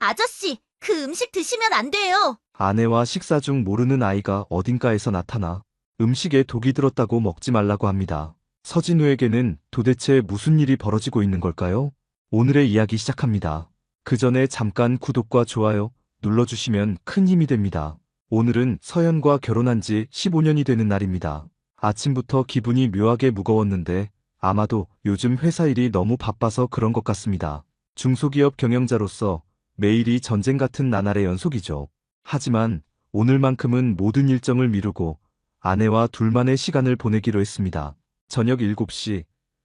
아저씨, 그 음식 드시면 안 돼요. 아내와 식사 중 모르는 아이가 어딘가에서 나타나 음식에 독이 들었다고 먹지 말라고 합니다. 서진우에게는 도대체 무슨 일이 벌어지고 있는 걸까요? 오늘의 이야기 시작합니다. 그 전에 잠깐 구독과 좋아요 눌러주시면 큰 힘이 됩니다. 오늘은 서연과 결혼한 지 15년이 되는 날입니다. 아침부터 기분이 묘하게 무거웠는데 아마도 요즘 회사 일이 너무 바빠서 그런 것 같습니다. 중소기업 경영자로서 매일이 전쟁 같은 나날의 연속이죠. 하지만 오늘만큼은 모든 일정을 미루고 아내와 둘만의 시간을 보내기로 했습니다. 저녁 7시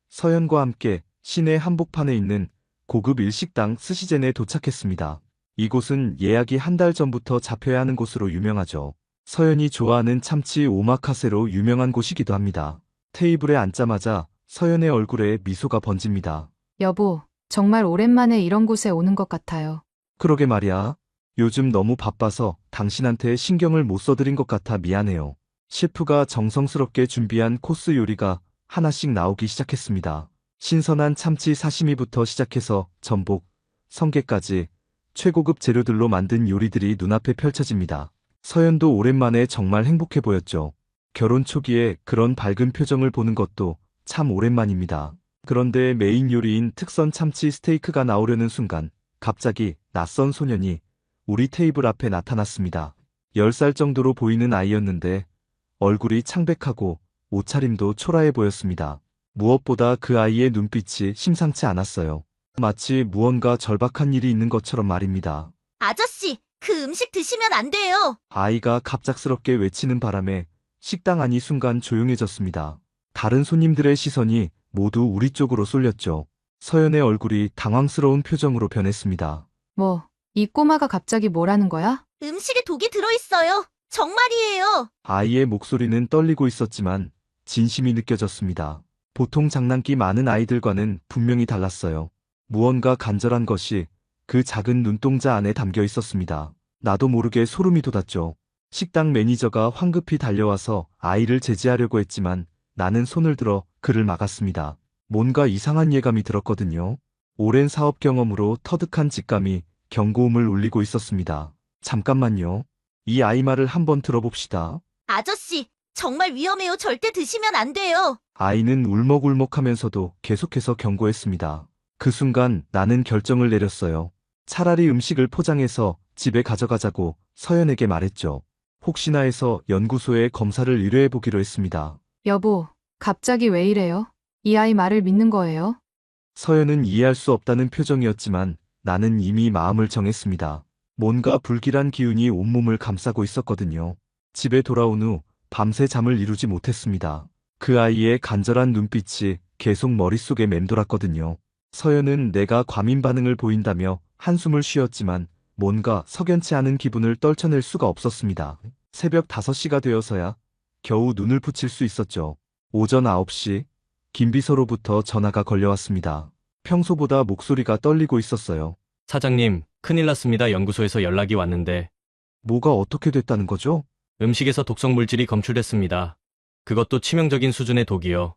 서연과 함께 시내 한복판에 있는 고급 일식당 스시젠에 도착했습니다. 이곳은 예약이 한 달 전부터 잡혀야 하는 곳으로 유명하죠. 서연이 좋아하는 참치 오마카세로 유명한 곳이기도 합니다. 테이블에 앉자마자 서연의 얼굴에 미소가 번집니다. 여보, 정말 오랜만에 이런 곳에 오는 것 같아요. 그러게 말이야. 요즘 너무 바빠서 당신한테 신경을 못 써드린 것 같아 미안해요. 셰프가 정성스럽게 준비한 코스 요리가 하나씩 나오기 시작했습니다. 신선한 참치 사시미부터 시작해서 전복, 성게까지 최고급 재료들로 만든 요리들이 눈앞에 펼쳐집니다. 서연도 오랜만에 정말 행복해 보였죠. 결혼 초기에 그런 밝은 표정을 보는 것도 참 오랜만입니다. 그런데 메인 요리인 특선 참치 스테이크가 나오려는 순간 갑자기 낯선 소년이 우리 테이블 앞에 나타났습니다. 10살 정도로 보이는 아이였는데 얼굴이 창백하고 옷차림도 초라해 보였습니다. 무엇보다 그 아이의 눈빛이 심상치 않았어요. 마치 무언가 절박한 일이 있는 것처럼 말입니다. 아저씨, 그 음식 드시면 안 돼요. 아이가 갑작스럽게 외치는 바람에 식당 안이 순간 조용해졌습니다. 다른 손님들의 시선이 모두 우리 쪽으로 쏠렸죠. 서연의 얼굴이 당황스러운 표정으로 변했습니다. 이 꼬마가 갑자기 뭐라는 거야? 음식에 독이 들어있어요. 정말이에요. 아이의 목소리는 떨리고 있었지만 진심이 느껴졌습니다. 보통 장난기 많은 아이들과는 분명히 달랐어요. 무언가 간절한 것이 그 작은 눈동자 안에 담겨 있었습니다. 나도 모르게 소름이 돋았죠. 식당 매니저가 황급히 달려와서 아이를 제지하려고 했지만 나는 손을 들어 그를 막았습니다. 뭔가 이상한 예감이 들었거든요. 오랜 사업 경험으로 터득한 직감이 경고음을 울리고 있었습니다. 잠깐만요. 이 아이 말을 한번 들어봅시다. 아저씨, 정말 위험해요. 절대 드시면 안 돼요. 아이는 울먹울먹하면서도 계속해서 경고했습니다. 그 순간 나는 결정을 내렸어요. 차라리 음식을 포장해서 집에 가져가자고 서연에게 말했죠. 혹시나 해서 연구소에 검사를 의뢰해보기로 했습니다. 여보, 갑자기 왜 이래요? 이 아이 말을 믿는 거예요? 서연은 이해할 수 없다는 표정이었지만 나는 이미 마음을 정했습니다. 뭔가 불길한 기운이 온몸을 감싸고 있었거든요. 집에 돌아온 후 밤새 잠을 이루지 못했습니다. 그 아이의 간절한 눈빛이 계속 머릿속에 맴돌았거든요. 서연은 내가 과민 반응을 보인다며 한숨을 쉬었지만 뭔가 석연치 않은 기분을 떨쳐낼 수가 없었습니다. 새벽 5시가 되어서야 겨우 눈을 붙일 수 있었죠. 오전 9시 김비서로부터 전화가 걸려왔습니다. 평소보다 목소리가 떨리고 있었어요. 사장님, 큰일 났습니다. 연구소에서 연락이 왔는데 뭐가 어떻게 됐다는 거죠? 음식에서 독성 물질이 검출됐습니다. 그것도 치명적인 수준의 독이요.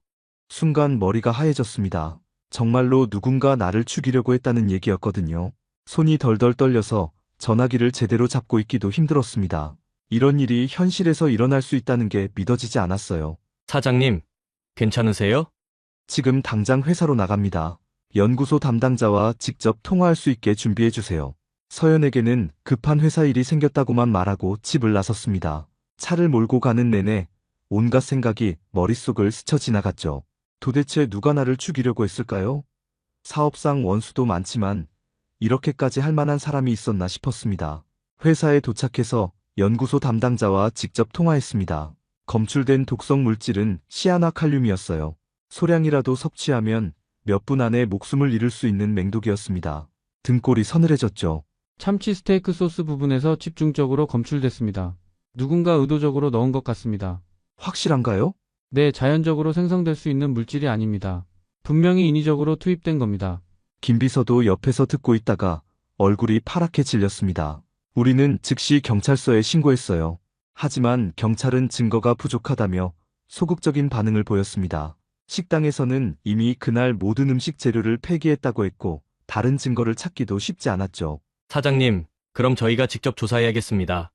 순간 머리가 하얘졌습니다. 정말로 누군가 나를 죽이려고 했다는 얘기였거든요. 손이 덜덜 떨려서 전화기를 제대로 잡고 있기도 힘들었습니다. 이런 일이 현실에서 일어날 수 있다는 게 믿어지지 않았어요. 사장님, 괜찮으세요? 지금 당장 회사로 나갑니다. 연구소 담당자와 직접 통화할 수 있게 준비해주세요. 서연에게는 급한 회사 일이 생겼다고만 말하고 집을 나섰습니다. 차를 몰고 가는 내내 온갖 생각이 머릿속을 스쳐 지나갔죠. 도대체 누가 나를 죽이려고 했을까요? 사업상 원수도 많지만 이렇게까지 할 만한 사람이 있었나 싶었습니다. 회사에 도착해서 연구소 담당자와 직접 통화했습니다. 검출된 독성 물질은 시아나칼륨이었어요. 소량이라도 섭취하면 몇 분 안에 목숨을 잃을 수 있는 맹독이었습니다. 등골이 서늘해졌죠. 참치 스테이크 소스 부분에서 집중적으로 검출됐습니다. 누군가 의도적으로 넣은 것 같습니다. 확실한가요? 네, 자연적으로 생성될 수 있는 물질이 아닙니다. 분명히 인위적으로 투입된 겁니다. 김비서도 옆에서 듣고 있다가 얼굴이 파랗게 질렸습니다. 우리는 즉시 경찰서에 신고했어요. 하지만 경찰은 증거가 부족하다며 소극적인 반응을 보였습니다. 식당에서는 이미 그날 모든 음식 재료를 폐기했다고 했고 다른 증거를 찾기도 쉽지 않았죠. 사장님, 그럼 저희가 직접 조사해야겠습니다.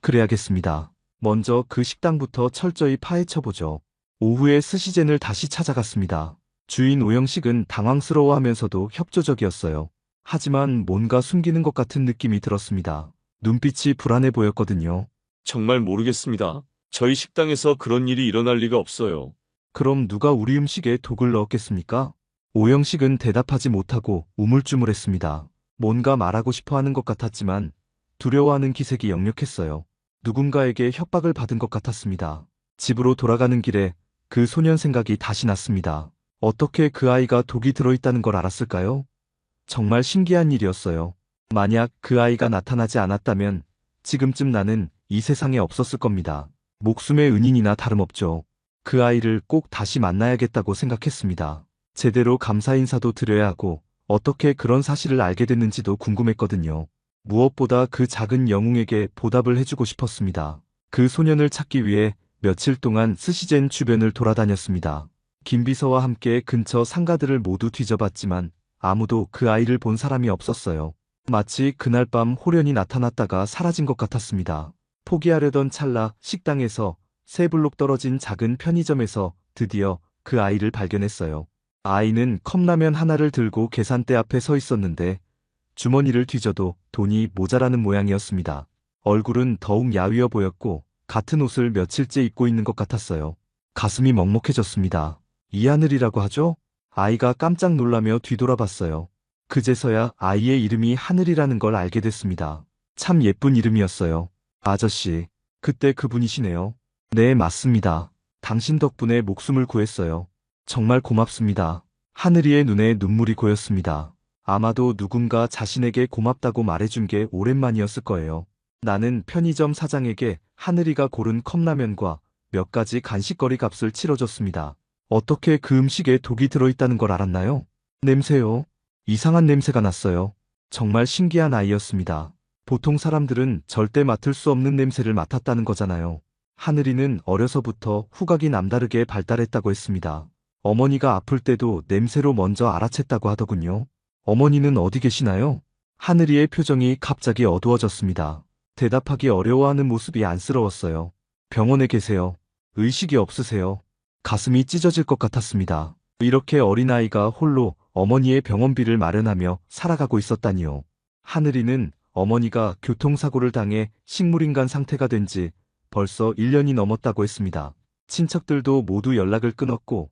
그래야겠습니다. 먼저 그 식당부터 철저히 파헤쳐보죠. 오후에 스시젠을 다시 찾아갔습니다. 주인 오영식은 당황스러워하면서도 협조적이었어요. 하지만 뭔가 숨기는 것 같은 느낌이 들었습니다. 눈빛이 불안해 보였거든요. 정말 모르겠습니다. 저희 식당에서 그런 일이 일어날 리가 없어요. 그럼 누가 우리 음식에 독을 넣었겠습니까? 오영식은 대답하지 못하고 우물쭈물했습니다. 뭔가 말하고 싶어 하는 것 같았지만 두려워하는 기색이 역력했어요. 누군가에게 협박을 받은 것 같았습니다. 집으로 돌아가는 길에 그 소년 생각이 다시 났습니다. 어떻게 그 아이가 독이 들어있다는 걸 알았을까요? 정말 신기한 일이었어요. 만약 그 아이가 나타나지 않았다면 지금쯤 나는 이 세상에 없었을 겁니다. 목숨의 은인이나 다름없죠. 그 아이를 꼭 다시 만나야겠다고 생각했습니다. 제대로 감사 인사도 드려야 하고 어떻게 그런 사실을 알게 됐는지도 궁금했거든요. 무엇보다 그 작은 영웅에게 보답을 해주고 싶었습니다. 그 소년을 찾기 위해 며칠 동안 스시젠 주변을 돌아다녔습니다. 김비서와 함께 근처 상가들을 모두 뒤져봤지만 아무도 그 아이를 본 사람이 없었어요. 마치 그날 밤 호련히 나타났다가 사라진 것 같았습니다. 포기하려던 찰나 식당에서 세 블록 떨어진 작은 편의점에서 드디어 그 아이를 발견했어요. 아이는 컵라면 하나를 들고 계산대 앞에 서 있었는데 주머니를 뒤져도 돈이 모자라는 모양이었습니다. 얼굴은 더욱 야위어 보였고 같은 옷을 며칠째 입고 있는 것 같았어요. 가슴이 먹먹해졌습니다. 이하늘이라고 하죠? 아이가 깜짝 놀라며 뒤돌아봤어요. 그제서야 아이의 이름이 하늘이라는 걸 알게 됐습니다. 참 예쁜 이름이었어요. 아저씨, 그때 그분이시네요. 네, 맞습니다. 당신 덕분에 목숨을 구했어요. 정말 고맙습니다. 하늘이의 눈에 눈물이 고였습니다. 아마도 누군가 자신에게 고맙다고 말해준 게 오랜만이었을 거예요. 나는 편의점 사장에게 하늘이가 고른 컵라면과 몇 가지 간식거리 값을 치러줬습니다. 어떻게 그 음식에 독이 들어있다는 걸 알았나요? 냄새요. 이상한 냄새가 났어요. 정말 신기한 아이였습니다. 보통 사람들은 절대 맡을 수 없는 냄새를 맡았다는 거잖아요. 하늘이는 어려서부터 후각이 남다르게 발달했다고 했습니다. 어머니가 아플 때도 냄새로 먼저 알아챘다고 하더군요. 어머니는 어디 계시나요? 하늘이의 표정이 갑자기 어두워졌습니다. 대답하기 어려워하는 모습이 안쓰러웠어요. 병원에 계세요. 의식이 없으세요. 가슴이 찢어질 것 같았습니다. 이렇게 어린아이가 홀로 어머니의 병원비를 마련하며 살아가고 있었다니요. 하늘이는 어머니가 교통사고를 당해 식물인간 상태가 된 지 벌써 1년이 넘었다고 했습니다. 친척들도 모두 연락을 끊었고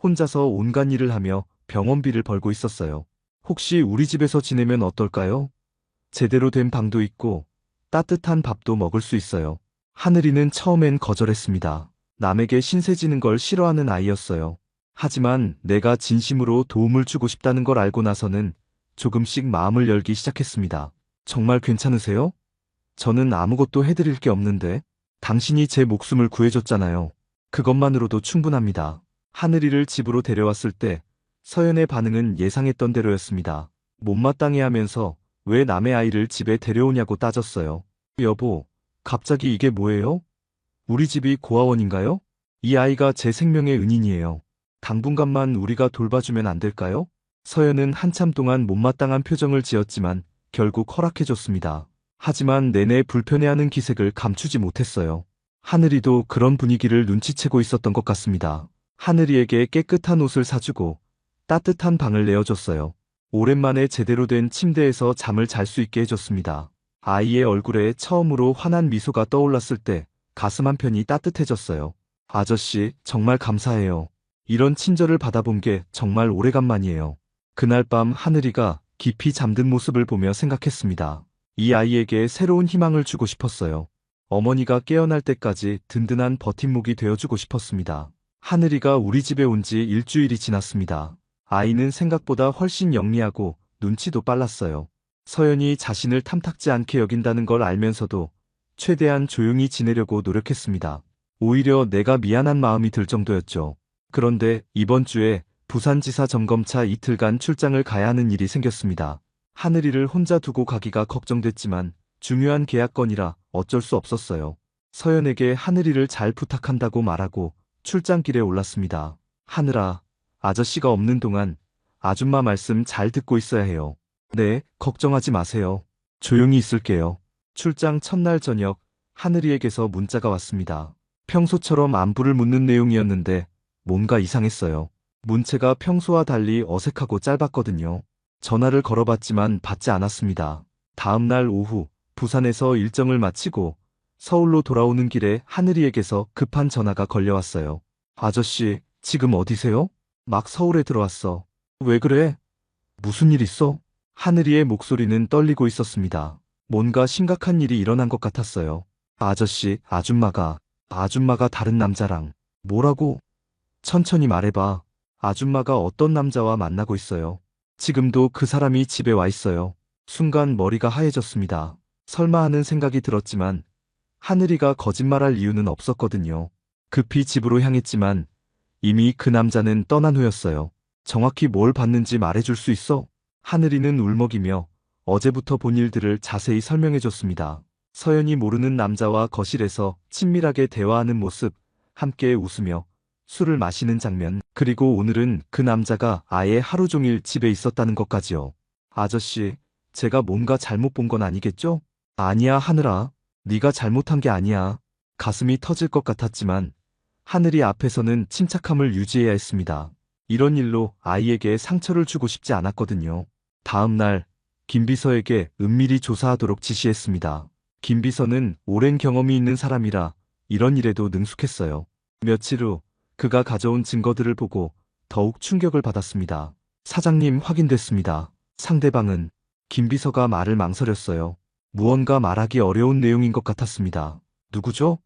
혼자서 온갖 일을 하며 병원비를 벌고 있었어요. 혹시 우리 집에서 지내면 어떨까요? 제대로 된 방도 있고 따뜻한 밥도 먹을 수 있어요. 하늘이는 처음엔 거절했습니다. 남에게 신세지는 걸 싫어하는 아이였어요. 하지만 내가 진심으로 도움을 주고 싶다는 걸 알고 나서는 조금씩 마음을 열기 시작했습니다. 정말 괜찮으세요? 저는 아무것도 해드릴 게 없는데 당신이 제 목숨을 구해줬잖아요. 그것만으로도 충분합니다. 하늘이를 집으로 데려왔을 때 서연의 반응은 예상했던 대로였습니다. 못마땅해하면서 왜 남의 아이를 집에 데려오냐고 따졌어요. 여보, 갑자기 이게 뭐예요? 우리 집이 고아원인가요? 이 아이가 제 생명의 은인이에요. 당분간만 우리가 돌봐주면 안 될까요? 서연은 한참 동안 못마땅한 표정을 지었지만 결국 허락해줬습니다. 하지만 내내 불편해하는 기색을 감추지 못했어요. 하늘이도 그런 분위기를 눈치채고 있었던 것 같습니다. 하늘이에게 깨끗한 옷을 사주고 따뜻한 방을 내어줬어요. 오랜만에 제대로 된 침대에서 잠을 잘 수 있게 해줬습니다. 아이의 얼굴에 처음으로 환한 미소가 떠올랐을 때 가슴 한편이 따뜻해졌어요. 아저씨, 정말 감사해요. 이런 친절을 받아본 게 정말 오래간만이에요. 그날 밤 하늘이가 깊이 잠든 모습을 보며 생각했습니다. 이 아이에게 새로운 희망을 주고 싶었어요. 어머니가 깨어날 때까지 든든한 버팀목이 되어주고 싶었습니다. 하늘이가 우리 집에 온 지 일주일이 지났습니다. 아이는 생각보다 훨씬 영리하고 눈치도 빨랐어요. 서연이 자신을 탐탁지 않게 여긴다는 걸 알면서도 최대한 조용히 지내려고 노력했습니다. 오히려 내가 미안한 마음이 들 정도였죠. 그런데 이번 주에 부산지사 점검차 이틀간 출장을 가야 하는 일이 생겼습니다. 하늘이를 혼자 두고 가기가 걱정됐지만 중요한 계약건이라 어쩔 수 없었어요. 서연에게 하늘이를 잘 부탁한다고 말하고 출장길에 올랐습니다. 하늘아, 아저씨가 없는 동안 아줌마 말씀 잘 듣고 있어야 해요. 네, 걱정하지 마세요. 조용히 있을게요. 출장 첫날 저녁, 하늘이에게서 문자가 왔습니다. 평소처럼 안부를 묻는 내용이었는데 뭔가 이상했어요. 문체가 평소와 달리 어색하고 짧았거든요. 전화를 걸어봤지만 받지 않았습니다. 다음 날 오후, 부산에서 일정을 마치고 서울로 돌아오는 길에 하늘이에게서 급한 전화가 걸려왔어요. 아저씨, 지금 어디세요? 막 서울에 들어왔어. 왜 그래? 무슨 일 있어? 하늘이의 목소리는 떨리고 있었습니다. 뭔가 심각한 일이 일어난 것 같았어요. 아저씨, 아줌마가 다른 남자랑. 뭐라고? 천천히 말해봐. 아줌마가 어떤 남자와 만나고 있어요. 지금도 그 사람이 집에 와 있어요. 순간 머리가 하얘졌습니다. 설마 하는 생각이 들었지만 하늘이가 거짓말할 이유는 없었거든요. 급히 집으로 향했지만 이미 그 남자는 떠난 후였어요. 정확히 뭘 봤는지 말해줄 수 있어? 하늘이는 울먹이며 어제부터 본 일들을 자세히 설명해줬습니다. 서연이 모르는 남자와 거실에서 친밀하게 대화하는 모습, 함께 웃으며 술을 마시는 장면, 그리고 오늘은 그 남자가 아예 하루 종일 집에 있었다는 것까지요. 아저씨, 제가 뭔가 잘못 본 건 아니겠죠? 아니야, 하늘아. 네가 잘못한 게 아니야. 가슴이 터질 것 같았지만 하늘이 앞에서는 침착함을 유지해야 했습니다. 이런 일로 아이에게 상처를 주고 싶지 않았거든요. 다음 날 김 비서에게 은밀히 조사하도록 지시했습니다. 김 비서는 오랜 경험이 있는 사람이라 이런 일에도 능숙했어요. 며칠 후 그가 가져온 증거들을 보고 더욱 충격을 받았습니다. 사장님, 확인됐습니다. 상대방은 김 비서가 말을 망설였어요. 무언가 말하기 어려운 내용인 것 같았습니다. 누구죠?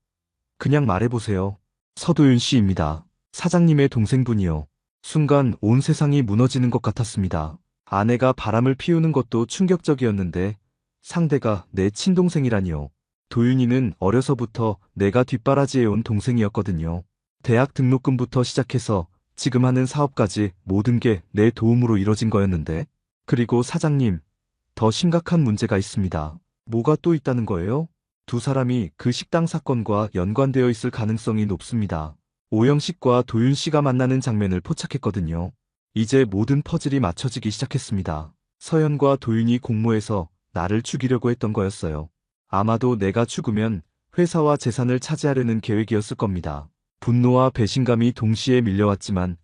그냥 말해보세요. 서도윤 씨입니다. 사장님의 동생분이요. 순간 온 세상이 무너지는 것 같았습니다. 아내가 바람을 피우는 것도 충격적이었는데 상대가 내 친동생이라니요. 도윤이는 어려서부터 내가 뒷바라지해온 동생이었거든요. 대학 등록금부터 시작해서 지금 하는 사업까지 모든 게 내 도움으로 이뤄진 거였는데. 그리고 사장님, 더 심각한 문제가 있습니다. 뭐가 또 있다는 거예요? 두 사람이 그 식당 사건과 연관되어 있을 가능성이 높습니다. 오영식과 도윤 씨가 만나는 장면을 포착했거든요. 이제 모든 퍼즐이 맞춰지기 시작했습니다. 서연과 도윤이 공모해서 나를 죽이려고 했던 거였어요. 아마도 내가 죽으면 회사와 재산을 차지하려는 계획이었을 겁니다. 분노와 배신감이 동시에 밀려왔지만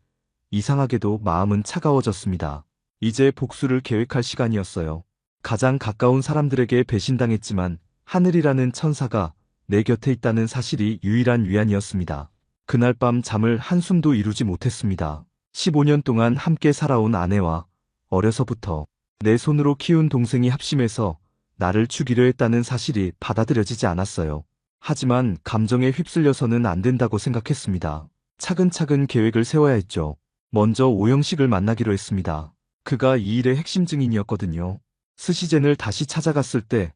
이상하게도 마음은 차가워졌습니다. 이제 복수를 계획할 시간이었어요. 가장 가까운 사람들에게 배신당했지만 하늘이라는 천사가 내 곁에 있다는 사실이 유일한 위안이었습니다. 그날 밤 잠을 한숨도 이루지 못했습니다. 15년 동안 함께 살아온 아내와 어려서부터 내 손으로 키운 동생이 합심해서 나를 죽이려 했다는 사실이 받아들여지지 않았어요. 하지만 감정에 휩쓸려서는 안 된다고 생각했습니다. 차근차근 계획을 세워야 했죠. 먼저 오영식을 만나기로 했습니다. 그가 이 일의 핵심 증인이었거든요. 스시젠을 다시 찾아갔을 때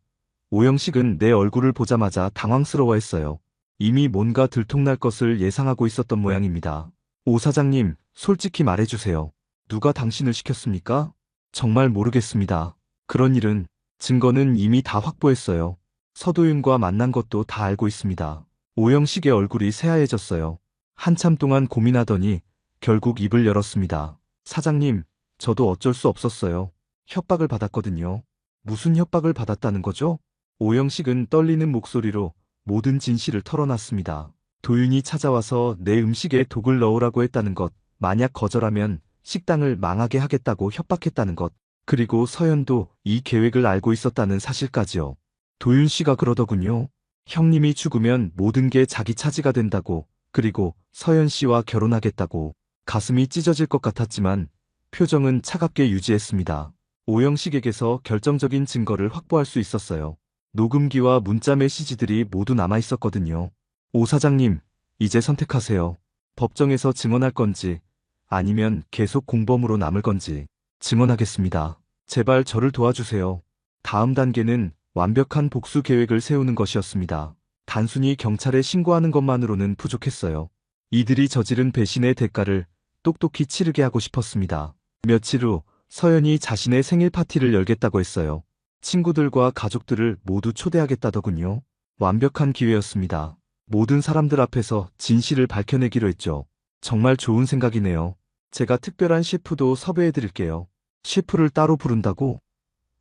오영식은 내 얼굴을 보자마자 당황스러워했어요. 이미 뭔가 들통날 것을 예상하고 있었던 모양입니다. 오 사장님, 솔직히 말해주세요. 누가 당신을 시켰습니까? 정말 모르겠습니다. 그런 일은, 증거는 이미 다 확보했어요. 서도윤과 만난 것도 다 알고 있습니다. 오영식의 얼굴이 새하얘졌어요. 한참 동안 고민하더니 결국 입을 열었습니다. 사장님, 저도 어쩔 수 없었어요. 협박을 받았거든요. 무슨 협박을 받았다는 거죠? 오영식은 떨리는 목소리로 모든 진실을 털어놨습니다. 도윤이 찾아와서 내 음식에 독을 넣으라고 했다는 것, 만약 거절하면 식당을 망하게 하겠다고 협박했다는 것, 그리고 서연도 이 계획을 알고 있었다는 사실까지요. 도윤 씨가 그러더군요. 형님이 죽으면 모든 게 자기 차지가 된다고, 그리고 서연 씨와 결혼하겠다고. 가슴이 찢어질 것 같았지만 표정은 차갑게 유지했습니다. 오영식에게서 결정적인 증거를 확보할 수 있었어요. 녹음기와 문자 메시지들이 모두 남아 있었거든요. 오 사장님, 이제 선택하세요. 법정에서 증언할 건지 아니면 계속 공범으로 남을 건지. 증언하겠습니다. 제발 저를 도와주세요. 다음 단계는 완벽한 복수 계획을 세우는 것이었습니다. 단순히 경찰에 신고하는 것만으로는 부족했어요. 이들이 저지른 배신의 대가를 똑똑히 치르게 하고 싶었습니다. 며칠 후 서연이 자신의 생일 파티를 열겠다고 했어요. 친구들과 가족들을 모두 초대하겠다더군요. 완벽한 기회였습니다. 모든 사람들 앞에서 진실을 밝혀내기로 했죠. 정말 좋은 생각이네요. 제가 특별한 셰프도 섭외해드릴게요. 셰프를 따로 부른다고?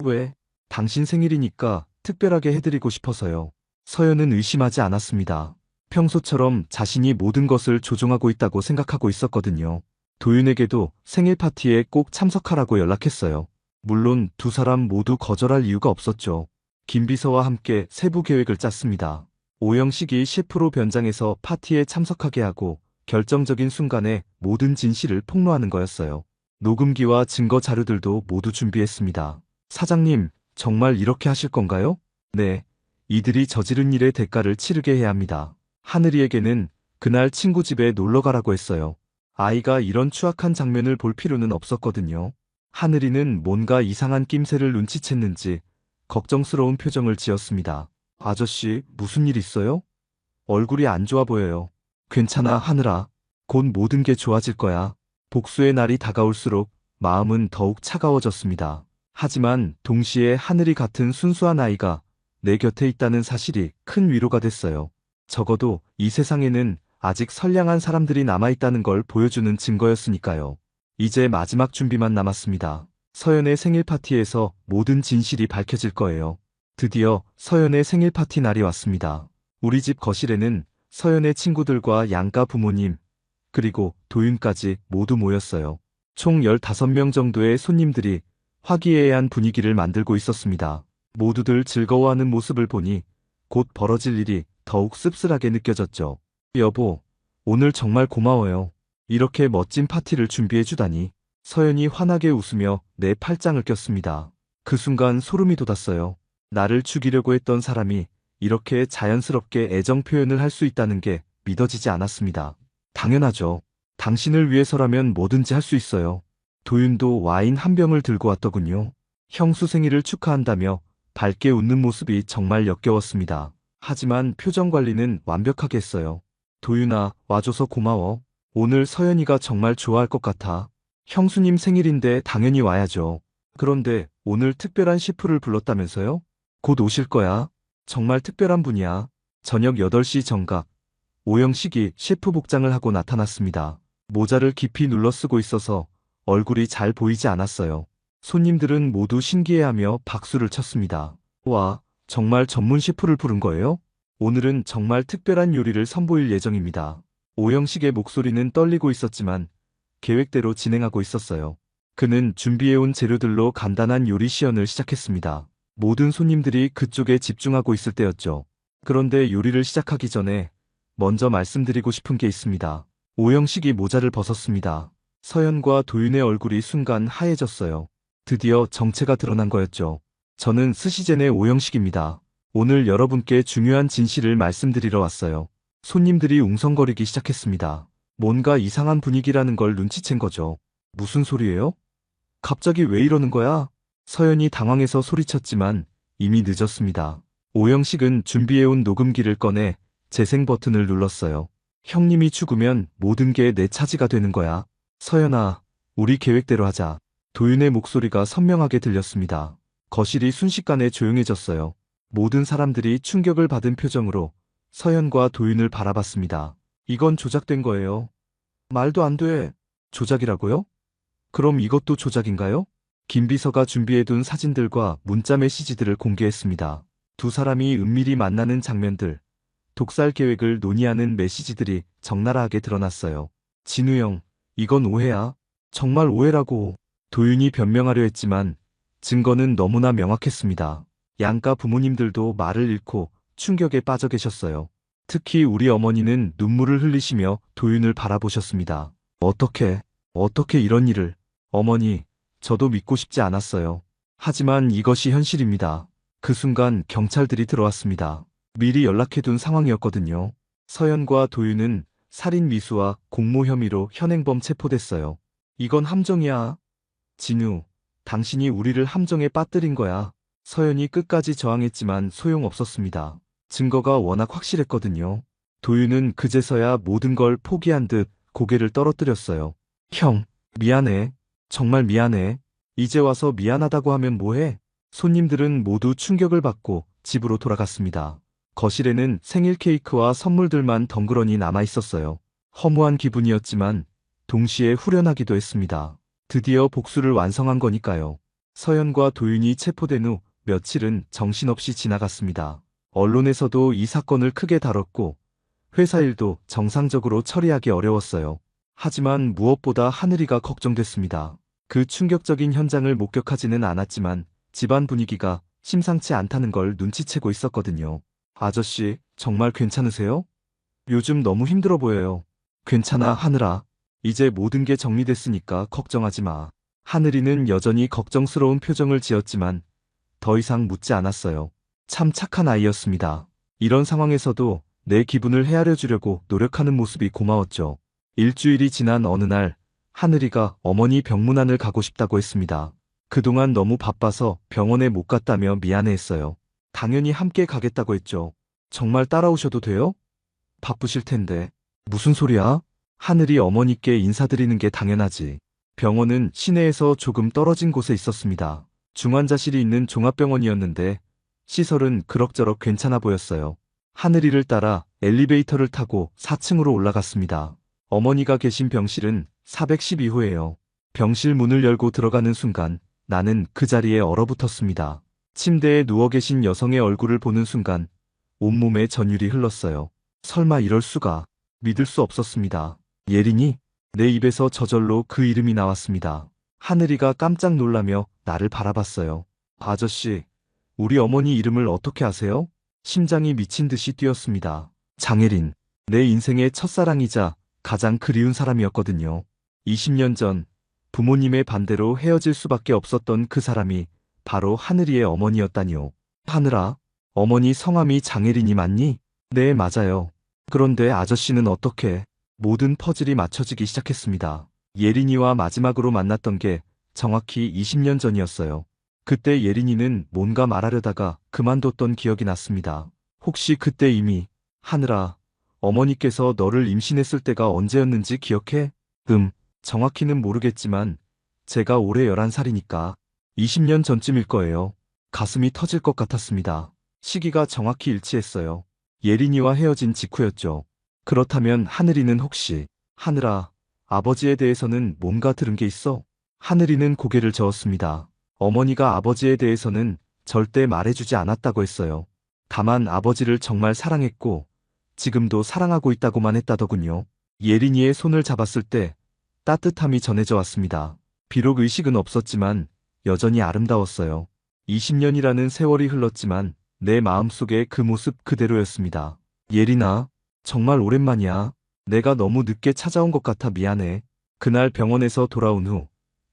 왜? 당신 생일이니까 특별하게 해드리고 싶어서요. 서연은 의심하지 않았습니다. 평소처럼 자신이 모든 것을 조종하고 있다고 생각하고 있었거든요. 도윤에게도 생일 파티에 꼭 참석하라고 연락했어요. 물론 두 사람 모두 거절할 이유가 없었죠. 김비서와 함께 세부 계획을 짰습니다. 오영식이 셰프로 변장해서 파티에 참석하게 하고 결정적인 순간에 모든 진실을 폭로하는 거였어요. 녹음기와 증거 자료들도 모두 준비했습니다. 사장님, 정말 이렇게 하실 건가요? 네. 이들이 저지른 일의 대가를 치르게 해야 합니다. 하늘이에게는 그날 친구 집에 놀러 가라고 했어요. 아이가 이런 추악한 장면을 볼 필요는 없었거든요. 하늘이는 뭔가 이상한 낌새를 눈치챘는지 걱정스러운 표정을 지었습니다. 아저씨, 무슨 일 있어요? 얼굴이 안 좋아 보여요. 괜찮아, 하늘아. 곧 모든 게 좋아질 거야. 복수의 날이 다가올수록 마음은 더욱 차가워졌습니다. 하지만 동시에 하늘이 같은 순수한 아이가 내 곁에 있다는 사실이 큰 위로가 됐어요. 적어도 이 세상에는 아직 선량한 사람들이 남아있다는 걸 보여주는 증거였으니까요. 이제 마지막 준비만 남았습니다. 서연의 생일 파티에서 모든 진실이 밝혀질 거예요. 드디어 서연의 생일 파티 날이 왔습니다. 우리 집 거실에는 서연의 친구들과 양가 부모님, 그리고 도윤까지 모두 모였어요. 총 15명 정도의 손님들이 화기애애한 분위기를 만들고 있었습니다. 모두들 즐거워하는 모습을 보니 곧 벌어질 일이 더욱 씁쓸하게 느껴졌죠. 여보, 오늘 정말 고마워요. 이렇게 멋진 파티를 준비해주다니. 서연이 환하게 웃으며 내 팔짱을 꼈습니다. 그 순간 소름이 돋았어요. 나를 죽이려고 했던 사람이 이렇게 자연스럽게 애정 표현을 할 수 있다는 게 믿어지지 않았습니다. 당연하죠. 당신을 위해서라면 뭐든지 할 수 있어요. 도윤도 와인 한 병을 들고 왔더군요. 형수 생일을 축하한다며 밝게 웃는 모습이 정말 역겨웠습니다. 하지만 표정 관리는 완벽하게 했어요. 도윤아, 와줘서 고마워. 오늘 서연이가 정말 좋아할 것 같아. 형수님 생일인데 당연히 와야죠. 그런데 오늘 특별한 셰프를 불렀다면서요? 곧 오실 거야. 정말 특별한 분이야. 저녁 8시 정각. 오영식이 셰프 복장을 하고 나타났습니다. 모자를 깊이 눌러 쓰고 있어서 얼굴이 잘 보이지 않았어요. 손님들은 모두 신기해하며 박수를 쳤습니다. 와, 정말 전문 셰프를 부른 거예요? 오늘은 정말 특별한 요리를 선보일 예정입니다. 오영식의 목소리는 떨리고 있었지만 계획대로 진행하고 있었어요. 그는 준비해온 재료들로 간단한 요리 시연을 시작했습니다. 모든 손님들이 그쪽에 집중하고 있을 때였죠. 그런데 요리를 시작하기 전에 먼저 말씀드리고 싶은 게 있습니다. 오영식이 모자를 벗었습니다. 서연과 도윤의 얼굴이 순간 하얘졌어요. 드디어 정체가 드러난 거였죠. 저는 스시젠의 오영식입니다. 오늘 여러분께 중요한 진실을 말씀드리러 왔어요. 손님들이 웅성거리기 시작했습니다. 뭔가 이상한 분위기라는 걸 눈치챈 거죠. 무슨 소리예요? 갑자기 왜 이러는 거야? 서연이 당황해서 소리쳤지만 이미 늦었습니다. 오영식은 준비해온 녹음기를 꺼내 재생 버튼을 눌렀어요. 형님이 죽으면 모든 게 내 차지가 되는 거야. 서연아, 우리 계획대로 하자. 도윤의 목소리가 선명하게 들렸습니다. 거실이 순식간에 조용해졌어요. 모든 사람들이 충격을 받은 표정으로 서연과 도윤을 바라봤습니다. 이건 조작된 거예요. 말도 안 돼. 조작이라고요? 그럼 이것도 조작인가요? 김비서가 준비해둔 사진들과 문자 메시지들을 공개했습니다. 두 사람이 은밀히 만나는 장면들, 독살 계획을 논의하는 메시지들이 적나라하게 드러났어요. 진우 형, 이건 오해야. 정말 오해라고. 도윤이 변명하려 했지만 증거는 너무나 명확했습니다. 양가 부모님들도 말을 잃고 충격에 빠져 계셨어요. 특히 우리 어머니는 눈물을 흘리시며 도윤을 바라보셨습니다. 어떻게 이런 일을. 어머니, 저도 믿고 싶지 않았어요. 하지만 이것이 현실입니다. 그 순간 경찰들이 들어왔습니다. 미리 연락해둔 상황이었거든요. 서연과 도윤은 살인 미수와 공모 혐의로 현행범 체포됐어요. 이건 함정이야. 진우, 당신이 우리를 함정에 빠뜨린 거야. 서연이 끝까지 저항했지만 소용없었습니다. 증거가 워낙 확실했거든요. 도윤은 그제서야 모든 걸 포기한 듯 고개를 떨어뜨렸어요. 형, 미안해. 정말 미안해. 이제 와서 미안하다고 하면 뭐해? 손님들은 모두 충격을 받고 집으로 돌아갔습니다. 거실에는 생일 케이크와 선물들만 덩그러니 남아있었어요. 허무한 기분이었지만 동시에 후련하기도 했습니다. 드디어 복수를 완성한 거니까요. 서연과 도윤이 체포된 후 며칠은 정신없이 지나갔습니다. 언론에서도 이 사건을 크게 다뤘고 회사 일도 정상적으로 처리하기 어려웠어요. 하지만 무엇보다 하늘이가 걱정됐습니다. 그 충격적인 현장을 목격하지는 않았지만 집안 분위기가 심상치 않다는 걸 눈치채고 있었거든요. 아저씨, 정말 괜찮으세요? 요즘 너무 힘들어 보여요. 괜찮아, 하늘아. 이제 모든 게 정리됐으니까 걱정하지 마. 하늘이는 여전히 걱정스러운 표정을 지었지만 더 이상 묻지 않았어요. 참 착한 아이였습니다. 이런 상황에서도 내 기분을 헤아려 주려고 노력하는 모습이 고마웠죠. 일주일이 지난 어느 날, 하늘이가 어머니 병문안을 가고 싶다고 했습니다. 그동안 너무 바빠서 병원에 못 갔다며 미안해했어요. 당연히 함께 가겠다고 했죠. 정말 따라오셔도 돼요? 바쁘실 텐데. 무슨 소리야? 하늘이 어머니께 인사드리는 게 당연하지. 병원은 시내에서 조금 떨어진 곳에 있었습니다. 중환자실이 있는 종합병원이었는데 시설은 그럭저럭 괜찮아 보였어요. 하늘이를 따라 엘리베이터를 타고 4층으로 올라갔습니다. 어머니가 계신 병실은 412호예요. 병실 문을 열고 들어가는 순간 나는 그 자리에 얼어붙었습니다. 침대에 누워 계신 여성의 얼굴을 보는 순간 온몸에 전율이 흘렀어요. 설마 이럴 수가. 믿을 수 없었습니다. 예린이? 내 입에서 저절로 그 이름이 나왔습니다. 하늘이가 깜짝 놀라며 나를 바라봤어요. 아저씨, 우리 어머니 이름을 어떻게 아세요? 심장이 미친 듯이 뛰었습니다. 장혜린, 내 인생의 첫사랑이자 가장 그리운 사람이었거든요. 20년 전 부모님의 반대로 헤어질 수밖에 없었던 그 사람이 바로 하늘이의 어머니였다니요. 하늘아, 어머니 성함이 장혜린이 맞니? 네, 맞아요. 그런데 아저씨는 어떻게? 모든 퍼즐이 맞춰지기 시작했습니다. 예린이와 마지막으로 만났던 게 정확히 20년 전이었어요. 그때 예린이는 뭔가 말하려다가 그만뒀던 기억이 났습니다. 혹시 그때 이미 하늘아, 어머니께서 너를 임신했을 때가 언제였는지 기억해? 정확히는 모르겠지만 제가 올해 11살이니까 20년 전쯤일 거예요. 가슴이 터질 것 같았습니다. 시기가 정확히 일치했어요. 예린이와 헤어진 직후였죠. 그렇다면 하늘이는 혹시 하늘아, 아버지에 대해서는 뭔가 들은 게 있어? 하늘이는 고개를 저었습니다. 어머니가 아버지에 대해서는 절대 말해주지 않았다고 했어요. 다만 아버지를 정말 사랑했고 지금도 사랑하고 있다고만 했다더군요. 예린이의 손을 잡았을 때 따뜻함이 전해져 왔습니다. 비록 의식은 없었지만 여전히 아름다웠어요. 20년이라는 세월이 흘렀지만 내 마음속에 그 모습 그대로였습니다. 예린아, 정말 오랜만이야. 내가 너무 늦게 찾아온 것 같아 미안해. 그날 병원에서 돌아온 후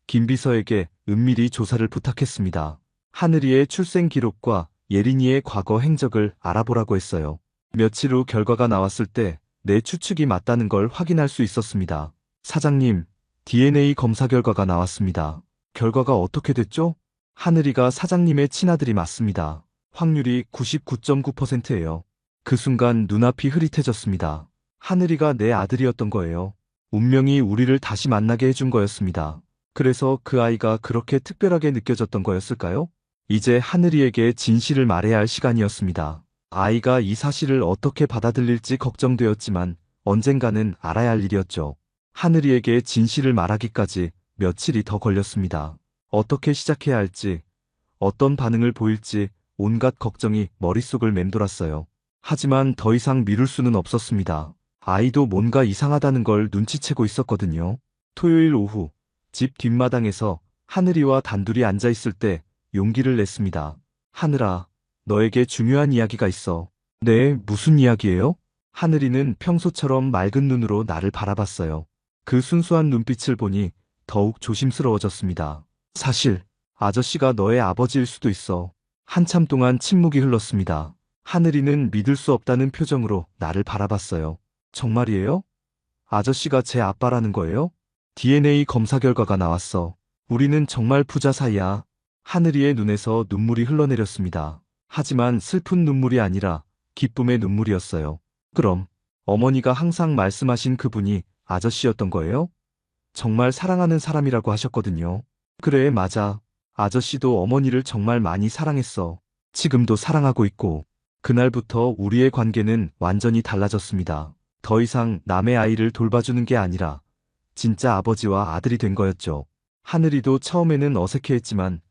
김비서에게 은밀히 조사를 부탁했습니다. 하늘이의 출생 기록과 예린이의 과거 행적을 알아보라고 했어요. 며칠 후 결과가 나왔을 때 내 추측이 맞다는 걸 확인할 수 있었습니다. 사장님, DNA 검사 결과가 나왔습니다. 결과가 어떻게 됐죠? 하늘이가 사장님의 친아들이 맞습니다. 확률이 99.9%예요. 그 순간 눈앞이 흐릿해졌습니다. 하늘이가 내 아들이었던 거예요. 운명이 우리를 다시 만나게 해준 거였습니다. 그래서 그 아이가 그렇게 특별하게 느껴졌던 거였을까요? 이제 하늘이에게 진실을 말해야 할 시간이었습니다. 아이가 이 사실을 어떻게 받아들일지 걱정되었지만 언젠가는 알아야 할 일이었죠. 하늘이에게 진실을 말하기까지 며칠이 더 걸렸습니다. 어떻게 시작해야 할지, 어떤 반응을 보일지 온갖 걱정이 머릿속을 맴돌았어요. 하지만 더 이상 미룰 수는 없었습니다. 아이도 뭔가 이상하다는 걸 눈치채고 있었거든요. 토요일 오후, 집 뒷마당에서 하늘이와 단둘이 앉아 있을 때 용기를 냈습니다. 하늘아, 너에게 중요한 이야기가 있어. 네, 무슨 이야기예요? 하늘이는 평소처럼 맑은 눈으로 나를 바라봤어요. 그 순수한 눈빛을 보니 더욱 조심스러워졌습니다. 사실, 아저씨가 너의 아버지일 수도 있어. 한참 동안 침묵이 흘렀습니다. 하늘이는 믿을 수 없다는 표정으로 나를 바라봤어요. 정말이에요? 아저씨가 제 아빠라는 거예요? DNA 검사 결과가 나왔어. 우리는 정말 부자 사이야. 하늘이의 눈에서 눈물이 흘러내렸습니다. 하지만 슬픈 눈물이 아니라 기쁨의 눈물이었어요. 그럼 어머니가 항상 말씀하신 그분이 아저씨였던 거예요? 정말 사랑하는 사람이라고 하셨거든요. 그래, 맞아. 아저씨도 어머니를 정말 많이 사랑했어. 지금도 사랑하고 있고. 그날부터 우리의 관계는 완전히 달라졌습니다. 더 이상 남의 아이를 돌봐주는 게 아니라 진짜 아버지와 아들이 된 거였죠. 하늘이도 처음에는 어색해했지만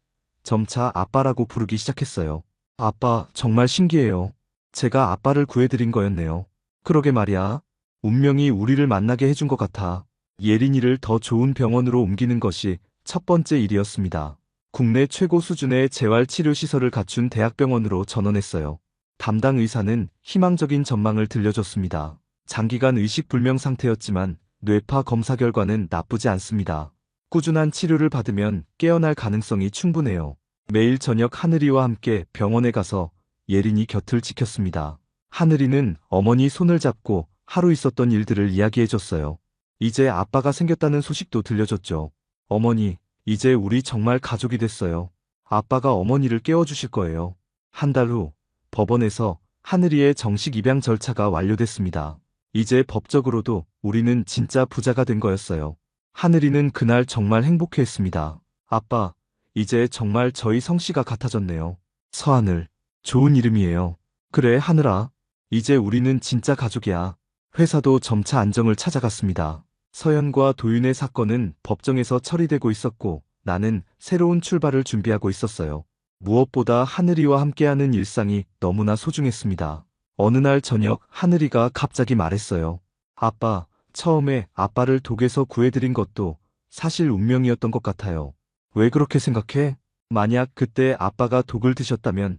점차 아빠라고 부르기 시작했어요. 아빠, 정말 신기해요. 제가 아빠를 구해드린 거였네요. 그러게 말이야. 운명이 우리를 만나게 해준 것 같아. 예린이를 더 좋은 병원으로 옮기는 것이 첫 번째 일이었습니다. 국내 최고 수준의 재활치료시설을 갖춘 대학병원으로 전원했어요. 담당 의사는 희망적인 전망을 들려줬습니다. 장기간 의식불명 상태였지만 뇌파 검사 결과는 나쁘지 않습니다. 꾸준한 치료를 받으면 깨어날 가능성이 충분해요. 매일 저녁 하늘이와 함께 병원에 가서 예린이 곁을 지켰습니다. 하늘이는 어머니 손을 잡고 하루 있었던 일들을 이야기해줬어요. 이제 아빠가 생겼다는 소식도 들려줬죠. 어머니, 이제 우리 정말 가족이 됐어요. 아빠가 어머니를 깨워주실 거예요. 한 달 후, 법원에서 하늘이의 정식 입양 절차가 완료됐습니다. 이제 법적으로도 우리는 진짜 부자가 된 거였어요. 하늘이는 그날 정말 행복해했습니다. 아빠, 이제 정말 저희 성씨가 같아졌네요. 서하늘, 좋은 이름이에요. 그래, 하늘아. 이제 우리는 진짜 가족이야. 회사도 점차 안정을 찾아갔습니다. 서연과 도윤의 사건은 법정에서 처리되고 있었고 나는 새로운 출발을 준비하고 있었어요. 무엇보다 하늘이와 함께하는 일상이 너무나 소중했습니다. 어느 날 저녁 하늘이가 갑자기 말했어요. 아빠, 처음에 아빠를 독에서 구해드린 것도 사실 운명이었던 것 같아요. 왜 그렇게 생각해? 만약 그때 아빠가 독을 드셨다면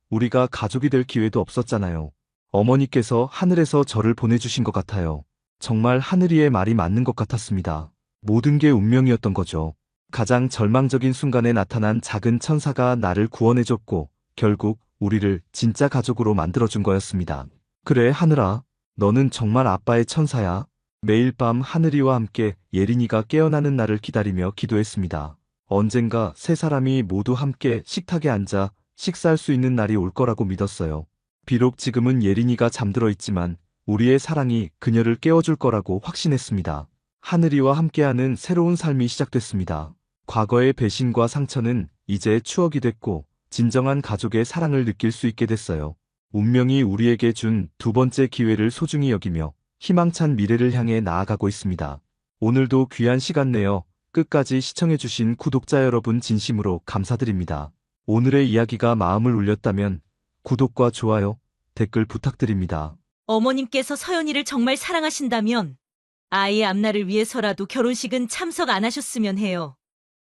우리가 가족이 될 기회도 없었잖아요. 어머니께서 하늘에서 저를 보내주신 것 같아요. 정말 하늘이의 말이 맞는 것 같았습니다. 모든 게 운명이었던 거죠. 가장 절망적인 순간에 나타난 작은 천사가 나를 구원해줬고 결국 우리를 진짜 가족으로 만들어준 거였습니다. 그래, 하늘아. 너는 정말 아빠의 천사야. 매일 밤 하늘이와 함께 예린이가 깨어나는 날을 기다리며 기도했습니다. 언젠가 세 사람이 모두 함께 식탁에 앉아 식사할 수 있는 날이 올 거라고 믿었어요. 비록 지금은 예린이가 잠들어 있지만 우리의 사랑이 그녀를 깨워줄 거라고 확신했습니다. 하늘이와 함께하는 새로운 삶이 시작됐습니다. 과거의 배신과 상처는 이제 추억이 됐고 진정한 가족의 사랑을 느낄 수 있게 됐어요. 운명이 우리에게 준 두 번째 기회를 소중히 여기며 희망찬 미래를 향해 나아가고 있습니다. 오늘도 귀한 시간 내어 끝까지 시청해주신 구독자 여러분 진심으로 감사드립니다. 오늘의 이야기가 마음을 울렸다면 구독과 좋아요, 댓글 부탁드립니다. 어머님께서 서연이를 정말 사랑하신다면 아이의 앞날을 위해서라도 결혼식은 참석 안 하셨으면 해요.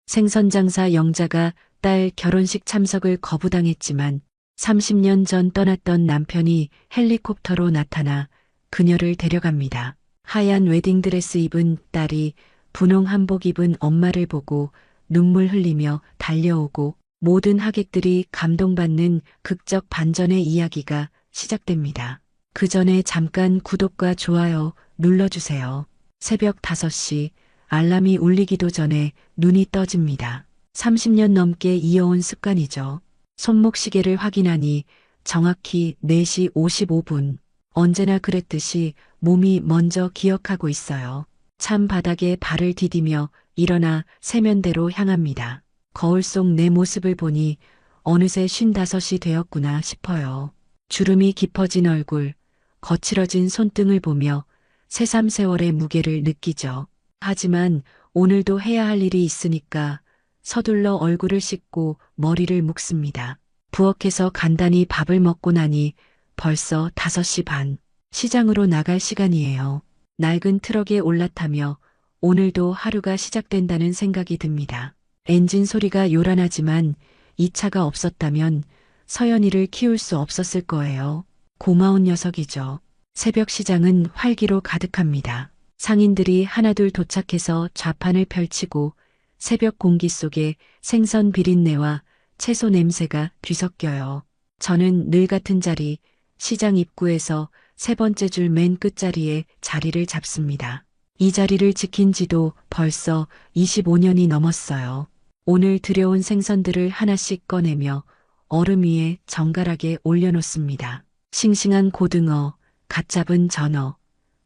생선장사 영자가 딸 결혼식 참석을 거부당했지만 30년 전 떠났던 남편이 헬리콥터로 나타나 그녀를 데려갑니다. 하얀 웨딩드레스 입은 딸이 분홍 한복 입은 엄마를 보고 눈물 흘리며 달려오고 모든 하객들이 감동받는 극적 반전의 이야기가 시작됩니다. 그 전에 잠깐 구독과 좋아요 눌러주세요. 새벽 5시 알람이 울리기도 전에 눈이 떠집니다. 30년 넘게 이어온 습관이죠. 손목 시계를 확인하니 정확히 4시 55분. 언제나 그랬듯이 몸이 먼저 기억하고 있어요. 찬 바닥에 발을 디디며 일어나 세면대로 향합니다. 거울 속 내 모습을 보니 어느새 55이 되었구나 싶어요. 주름이 깊어진 얼굴, 거칠어진 손등을 보며 새삼 세월의 무게를 느끼죠. 하지만 오늘도 해야 할 일이 있으니까 서둘러 얼굴을 씻고 머리를 묶습니다. 부엌에서 간단히 밥을 먹고 나니 벌써 5시 반. 시장으로 나갈 시간이에요. 낡은 트럭에 올라타며 오늘도 하루가 시작된다는 생각이 듭니다. 엔진 소리가 요란하지만 이 차가 없었다면 서연이를 키울 수 없었을 거예요. 고마운 녀석이죠. 새벽 시장은 활기로 가득합니다. 상인들이 하나둘 도착해서 좌판을 펼치고 새벽 공기 속에 생선 비린내와 채소 냄새가 뒤섞여요. 저는 늘 같은 자리, 시장 입구에서 세 번째 줄 맨 끝자리에 자리를 잡습니다. 이 자리를 지킨 지도 벌써 25년이 넘었어요. 오늘 들여온 생선들을 하나씩 꺼내며 얼음 위에 정갈하게 올려놓습니다. 싱싱한 고등어, 갓 잡은 전어,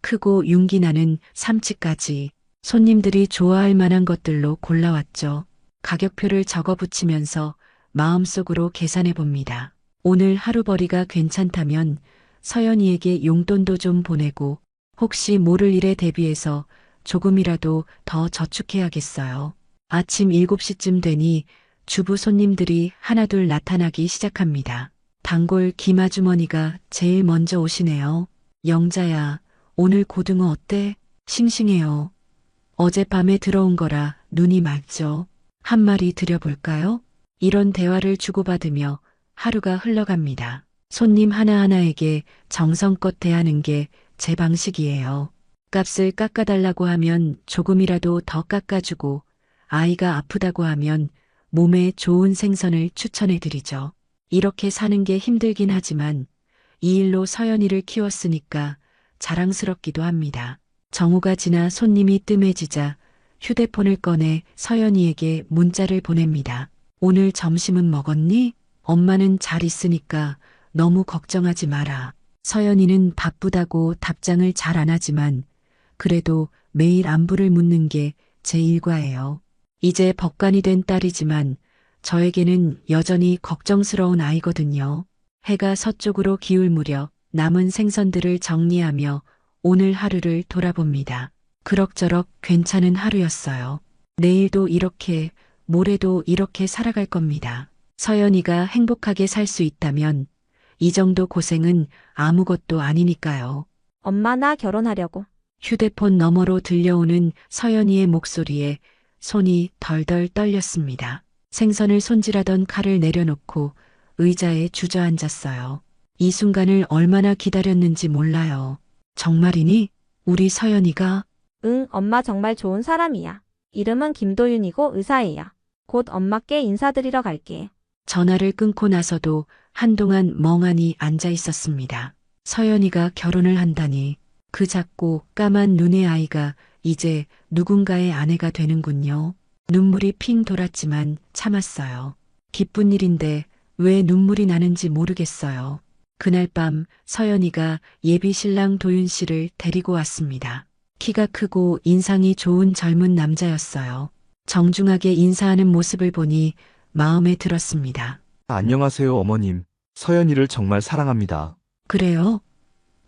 크고 윤기 나는 삼치까지 손님들이 좋아할 만한 것들로 골라왔죠. 가격표를 적어 붙이면서 마음속으로 계산해 봅니다. 오늘 하루벌이가 괜찮다면 서연이에게 용돈도 좀 보내고 혹시 모를 일에 대비해서 조금이라도 더 저축해야겠어요. 아침 7시쯤 되니 주부 손님들이 하나둘 나타나기 시작합니다. 단골 김아주머니가 제일 먼저 오시네요. 영자야, 오늘 고등어 어때? 싱싱해요. 어젯밤에 들어온 거라 눈이 맑죠. 한 마리 드려볼까요? 이런 대화를 주고받으며 하루가 흘러갑니다. 손님 하나하나에게 정성껏 대하는 게 제 방식이에요. 값을 깎아달라고 하면 조금이라도 더 깎아주고 아이가 아프다고 하면 몸에 좋은 생선을 추천해드리죠. 이렇게 사는 게 힘들긴 하지만 이 일로 서연이를 키웠으니까 자랑스럽기도 합니다. 정오가 지나 손님이 뜸해지자 휴대폰을 꺼내 서연이에게 문자를 보냅니다. 오늘 점심은 먹었니? 엄마는 잘 있으니까 너무 걱정하지 마라. 서연이는 바쁘다고 답장을 잘 안 하지만 그래도 매일 안부를 묻는 게 제 일과예요. 이제 법관이 된 딸이지만 저에게는 여전히 걱정스러운 아이거든요. 해가 서쪽으로 기울 무렵 남은 생선들을 정리하며 오늘 하루를 돌아봅니다. 그럭저럭 괜찮은 하루였어요. 내일도 이렇게, 모레도 이렇게 살아갈 겁니다. 서연이가 행복하게 살 수 있다면 이 정도 고생은 아무것도 아니니까요. 엄마 나 결혼하려고. 휴대폰 너머로 들려오는 서연이의 목소리에 손이 덜덜 떨렸습니다. 생선을 손질하던 칼을 내려놓고 의자에 주저앉았어요. 이 순간을 얼마나 기다렸는지 몰라요. 정말이니? 우리 서연이가? 응, 엄마 정말 좋은 사람이야. 이름은 김도윤이고 의사예요. 곧 엄마께 인사드리러 갈게. 전화를 끊고 나서도 한동안 멍하니 앉아 있었습니다. 서연이가 결혼을 한다니 그 작고 까만 눈의 아이가 이제 누군가의 아내가 되는군요. 눈물이 핑 돌았지만 참았어요. 기쁜 일인데 왜 눈물이 나는지 모르겠어요. 그날 밤 서연이가 예비 신랑 도윤 씨를 데리고 왔습니다. 키가 크고 인상이 좋은 젊은 남자였어요. 정중하게 인사하는 모습을 보니 마음에 들었습니다. 안녕하세요, 어머님. 서연이를 정말 사랑합니다. 그래요?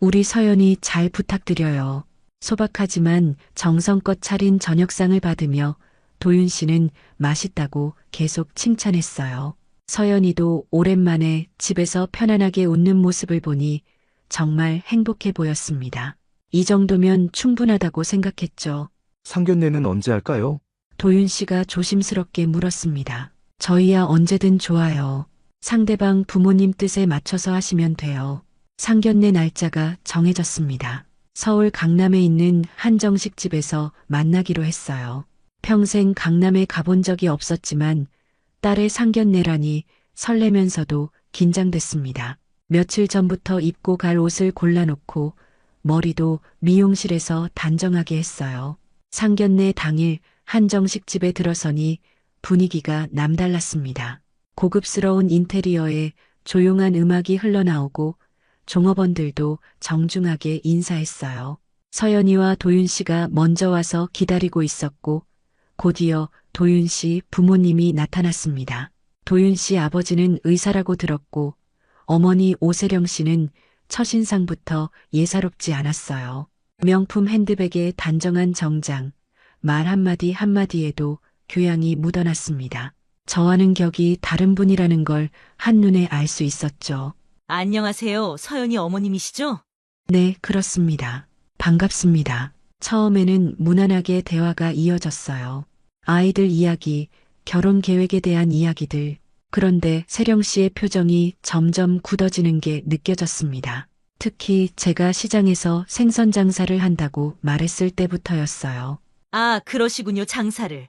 우리 서연이 잘 부탁드려요. 소박하지만 정성껏 차린 저녁상을 받으며 도윤 씨는 맛있다고 계속 칭찬했어요. 서연이도 오랜만에 집에서 편안하게 웃는 모습을 보니 정말 행복해 보였습니다. 이 정도면 충분하다고 생각했죠. 상견례는 언제 할까요? 도윤 씨가 조심스럽게 물었습니다. 저희야 언제든 좋아요. 상대방 부모님 뜻에 맞춰서 하시면 돼요. 상견례 날짜가 정해졌습니다. 서울 강남에 있는 한정식 집에서 만나기로 했어요. 평생 강남에 가본 적이 없었지만 딸의 상견례라니 설레면서도 긴장됐습니다. 며칠 전부터 입고 갈 옷을 골라놓고 머리도 미용실에서 단정하게 했어요. 상견례 당일 한정식 집에 들어서니 분위기가 남달랐습니다. 고급스러운 인테리어에 조용한 음악이 흘러나오고 종업원들도 정중하게 인사했어요. 서연이와 도윤 씨가 먼저 와서 기다리고 있었고 곧이어 도윤 씨 부모님이 나타났습니다. 도윤 씨 아버지는 의사라고 들었고 어머니 오세령 씨는 첫인상부터 예사롭지 않았어요. 명품 핸드백에 단정한 정장, 말 한마디 한마디에도 교양이 묻어났습니다. 저와는 격이 다른 분이라는 걸 한눈에 알 수 있었죠. 안녕하세요. 서연이 어머님이시죠? 네, 그렇습니다. 반갑습니다. 처음에는 무난하게 대화가 이어졌어요. 아이들 이야기, 결혼 계획에 대한 이야기들. 그런데 세령 씨의 표정이 점점 굳어지는 게 느껴졌습니다. 특히 제가 시장에서 생선 장사를 한다고 말했을 때부터였어요. 아, 그러시군요, 장사를.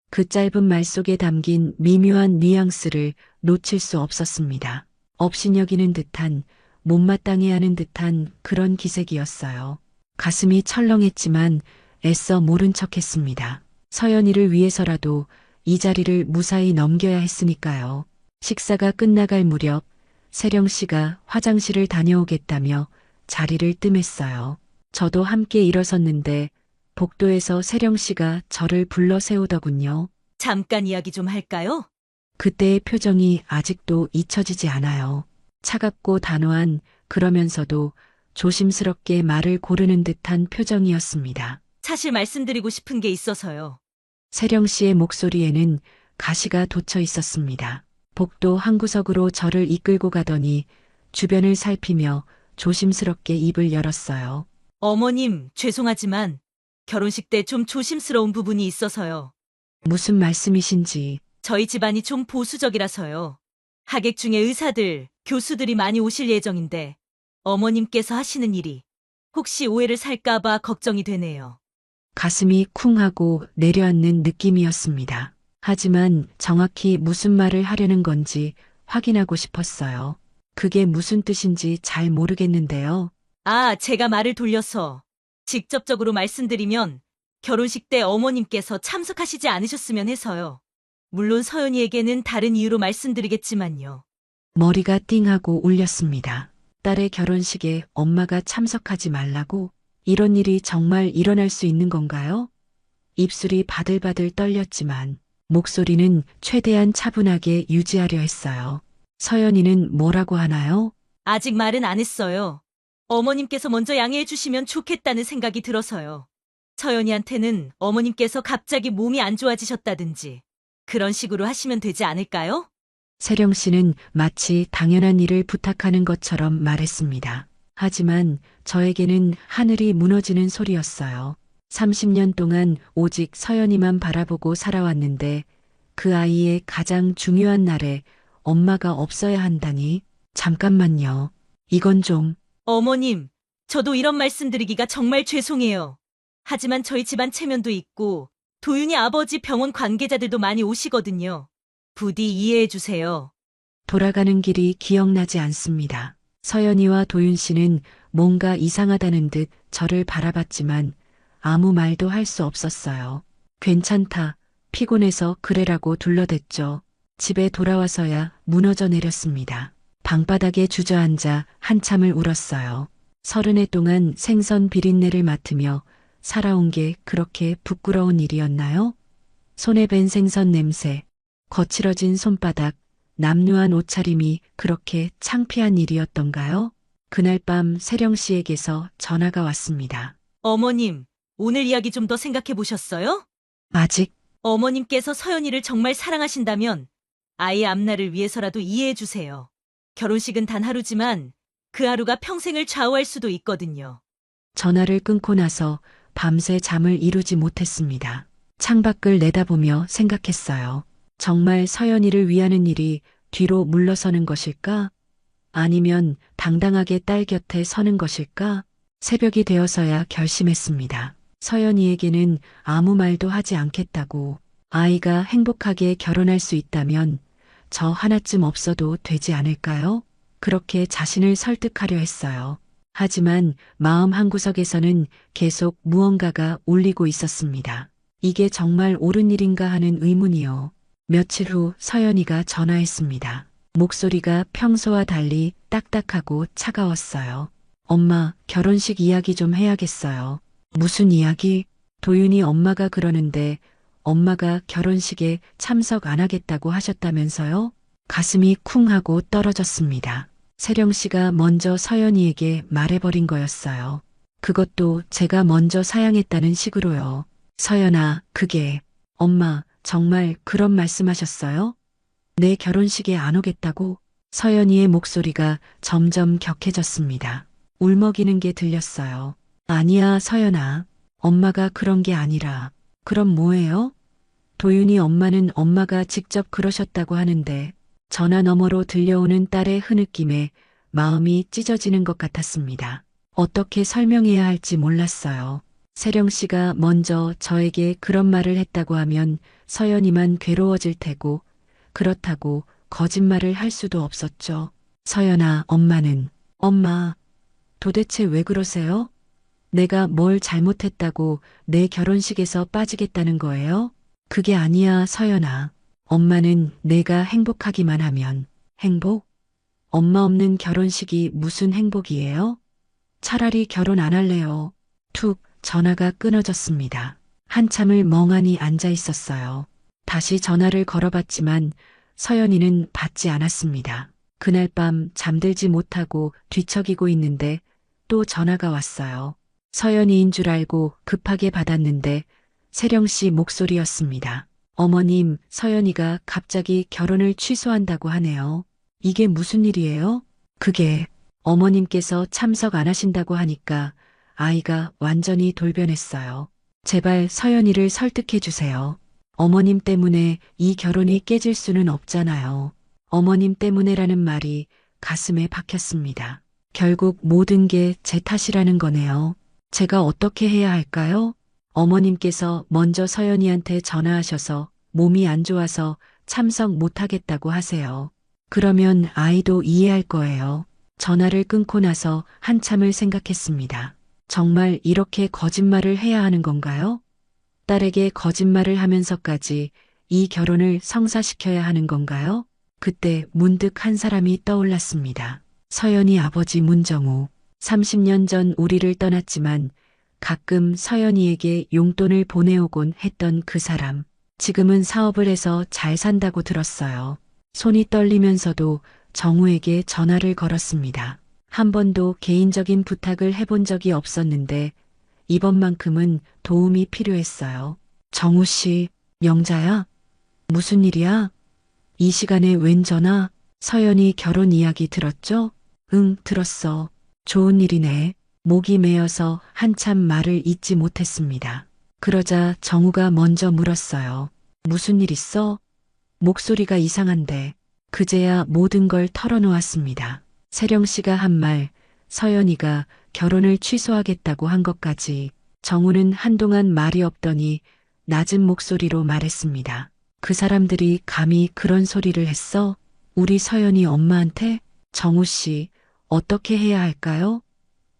그 짧은 말 속에 담긴 미묘한 뉘앙스를 놓칠 수 없었습니다. 업신여기는 듯한, 못마땅해 하는 듯한 그런 기색이었어요. 가슴이 철렁했지만 애써 모른 척했습니다. 서연이를 위해서라도 이 자리를 무사히 넘겨야 했으니까요. 식사가 끝나갈 무렵 세령 씨가 화장실을 다녀오겠다며 자리를 뜸했어요. 저도 함께 일어섰는데 복도에서 세령 씨가 저를 불러 세우더군요. 잠깐 이야기 좀 할까요? 그때의 표정이 아직도 잊혀지지 않아요. 차갑고 단호한 그러면서도 조심스럽게 말을 고르는 듯한 표정이었습니다. 사실 말씀드리고 싶은 게 있어서요. 세령 씨의 목소리에는 가시가 돋쳐 있었습니다. 복도 한 구석으로 저를 이끌고 가더니 주변을 살피며 조심스럽게 입을 열었어요. 어머님, 죄송하지만 결혼식 때 좀 조심스러운 부분이 있어서요. 무슨 말씀이신지. 저희 집안이 좀 보수적이라서요. 하객 중에 의사들, 교수들이 많이 오실 예정인데 어머님께서 하시는 일이 혹시 오해를 살까봐 걱정이 되네요. 가슴이 쿵 하고 내려앉는 느낌이었습니다. 하지만 정확히 무슨 말을 하려는 건지 확인하고 싶었어요. 그게 무슨 뜻인지 잘 모르겠는데요. 아, 제가 말을 돌려서 직접적으로 말씀드리면 결혼식 때 어머님께서 참석하시지 않으셨으면 해서요. 물론 서연이에게는 다른 이유로 말씀드리겠지만요. 머리가 띵하고 울렸습니다. 딸의 결혼식에 엄마가 참석하지 말라고? 이런 일이 정말 일어날 수 있는 건가요? 입술이 바들바들 떨렸지만 목소리는 최대한 차분하게 유지하려 했어요. 서연이는 뭐라고 하나요? 아직 말은 안 했어요. 어머님께서 먼저 양해해 주시면 좋겠다는 생각이 들어서요. 서연이한테는 어머님께서 갑자기 몸이 안 좋아지셨다든지 그런 식으로 하시면 되지 않을까요? 세령 씨는 마치 당연한 일을 부탁하는 것처럼 말했습니다. 하지만 저에게는 하늘이 무너지는 소리였어요. 30년 동안 오직 서연이만 바라보고 살아왔는데 그 아이의 가장 중요한 날에 엄마가 없어야 한다니. 잠깐만요. 이건 좀. 어머님, 저도 이런 말씀드리기가 정말 죄송해요. 하지만 저희 집안 체면도 있고 도윤이 아버지 병원 관계자들도 많이 오시거든요. 부디 이해해 주세요. 돌아가는 길이 기억나지 않습니다. 서연이와 도윤 씨는 뭔가 이상하다는 듯 저를 바라봤지만 아무 말도 할 수 없었어요. 괜찮다. 피곤해서 그래라고 둘러댔죠. 집에 돌아와서야 무너져 내렸습니다. 방바닥에 주저앉아 한참을 울었어요. 30해 동안 생선 비린내를 맡으며 살아온 게 그렇게 부끄러운 일이었나요? 손에 밴 생선 냄새, 거칠어진 손바닥, 남루한 옷차림이 그렇게 창피한 일이었던가요? 그날 밤 세령 씨에게서 전화가 왔습니다. 어머님, 오늘 이야기 좀 더 생각해 보셨어요? 아직. 어머님께서 서연이를 정말 사랑하신다면 아이의 앞날을 위해서라도 이해해 주세요. 결혼식은 단 하루지만 그 하루가 평생을 좌우할 수도 있거든요. 전화를 끊고 나서 밤새 잠을 이루지 못했습니다. 창밖을 내다보며 생각했어요. 정말 서연이를 위하는 일이 뒤로 물러서는 것일까? 아니면 당당하게 딸 곁에 서는 것일까? 새벽이 되어서야 결심했습니다. 서연이에게는 아무 말도 하지 않겠다고. 아이가 행복하게 결혼할 수 있다면 저 하나쯤 없어도 되지 않을까요? 그렇게 자신을 설득하려 했어요. 하지만 마음 한구석에서는 계속 무언가가 울리고 있었습니다. 이게 정말 옳은 일인가 하는 의문이요. 며칠 후 서연이가 전화했습니다. 목소리가 평소와 달리 딱딱하고 차가웠어요. 엄마, 결혼식 이야기 좀 해야겠어요. 무슨 이야기? 도윤이 엄마가 그러는데 엄마가 결혼식에 참석 안 하겠다고 하셨다면서요? 가슴이 쿵 하고 떨어졌습니다. 세령 씨가 먼저 서연이에게 말해버린 거였어요. 그것도 제가 먼저 사양했다는 식으로요. 서연아, 그게. 엄마, 정말 그런 말씀하셨어요? 내 결혼식에 안 오겠다고? 서연이의 목소리가 점점 격해졌습니다. 울먹이는 게 들렸어요. 아니야, 서연아. 엄마가 그런 게 아니라. 그럼 뭐예요? 도윤이 엄마는 엄마가 직접 그러셨다고 하는데 전화 너머로 들려오는 딸의 흐느낌에 마음이 찢어지는 것 같았습니다. 어떻게 설명해야 할지 몰랐어요. 세령 씨가 먼저 저에게 그런 말을 했다고 하면 서연이만 괴로워질 테고 그렇다고 거짓말을 할 수도 없었죠. 서연아, 엄마는. 엄마, 도대체 왜 그러세요? 내가 뭘 잘못했다고 내 결혼식에서 빠지겠다는 거예요? 그게 아니야, 서연아. 엄마는 내가 행복하기만 하면. 행복? 엄마 없는 결혼식이 무슨 행복이에요? 차라리 결혼 안 할래요. 툭 전화가 끊어졌습니다. 한참을 멍하니 앉아 있었어요. 다시 전화를 걸어봤지만 서연이는 받지 않았습니다. 그날 밤 잠들지 못하고 뒤척이고 있는데 또 전화가 왔어요. 서연이인 줄 알고 급하게 받았는데 세령 씨 목소리였습니다. 어머님, 서연이가 갑자기 결혼을 취소한다고 하네요. 이게 무슨 일이에요? 그게 어머님께서 참석 안 하신다고 하니까 아이가 완전히 돌변했어요. 제발 서연이를 설득해 주세요. 어머님 때문에 이 결혼이 깨질 수는 없잖아요. 어머님 때문에라는 말이 가슴에 박혔습니다. 결국 모든 게 제 탓이라는 거네요. 제가 어떻게 해야 할까요? 어머님께서 먼저 서연이한테 전화하셔서 몸이 안 좋아서 참석 못하겠다고 하세요. 그러면 아이도 이해할 거예요. 전화를 끊고 나서 한참을 생각했습니다. 정말 이렇게 거짓말을 해야 하는 건가요? 딸에게 거짓말을 하면서까지 이 결혼을 성사시켜야 하는 건가요? 그때 문득 한 사람이 떠올랐습니다. 서연이 아버지 문정우. 30년 전 우리를 떠났지만 가끔 서연이에게 용돈을 보내오곤 했던 그 사람. 지금은 사업을 해서 잘 산다고 들었어요. 손이 떨리면서도 정우에게 전화를 걸었습니다. 한 번도 개인적인 부탁을 해본 적이 없었는데 이번만큼은 도움이 필요했어요. 정우 씨, 영자야? 무슨 일이야? 이 시간에 웬 전화? 서연이 결혼 이야기 들었죠? 응, 들었어. 좋은 일이네. 목이 메어서 한참 말을 잇지 못했습니다. 그러자 정우가 먼저 물었어요. 무슨 일 있어? 목소리가 이상한데 그제야 모든 걸 털어놓았습니다. 세령 씨가 한 말, 서연이가 결혼을 취소하겠다고 한 것까지. 정우는 한동안 말이 없더니 낮은 목소리로 말했습니다. 그 사람들이 감히 그런 소리를 했어? 우리 서연이 엄마한테? 정우 씨, 어떻게 해야 할까요?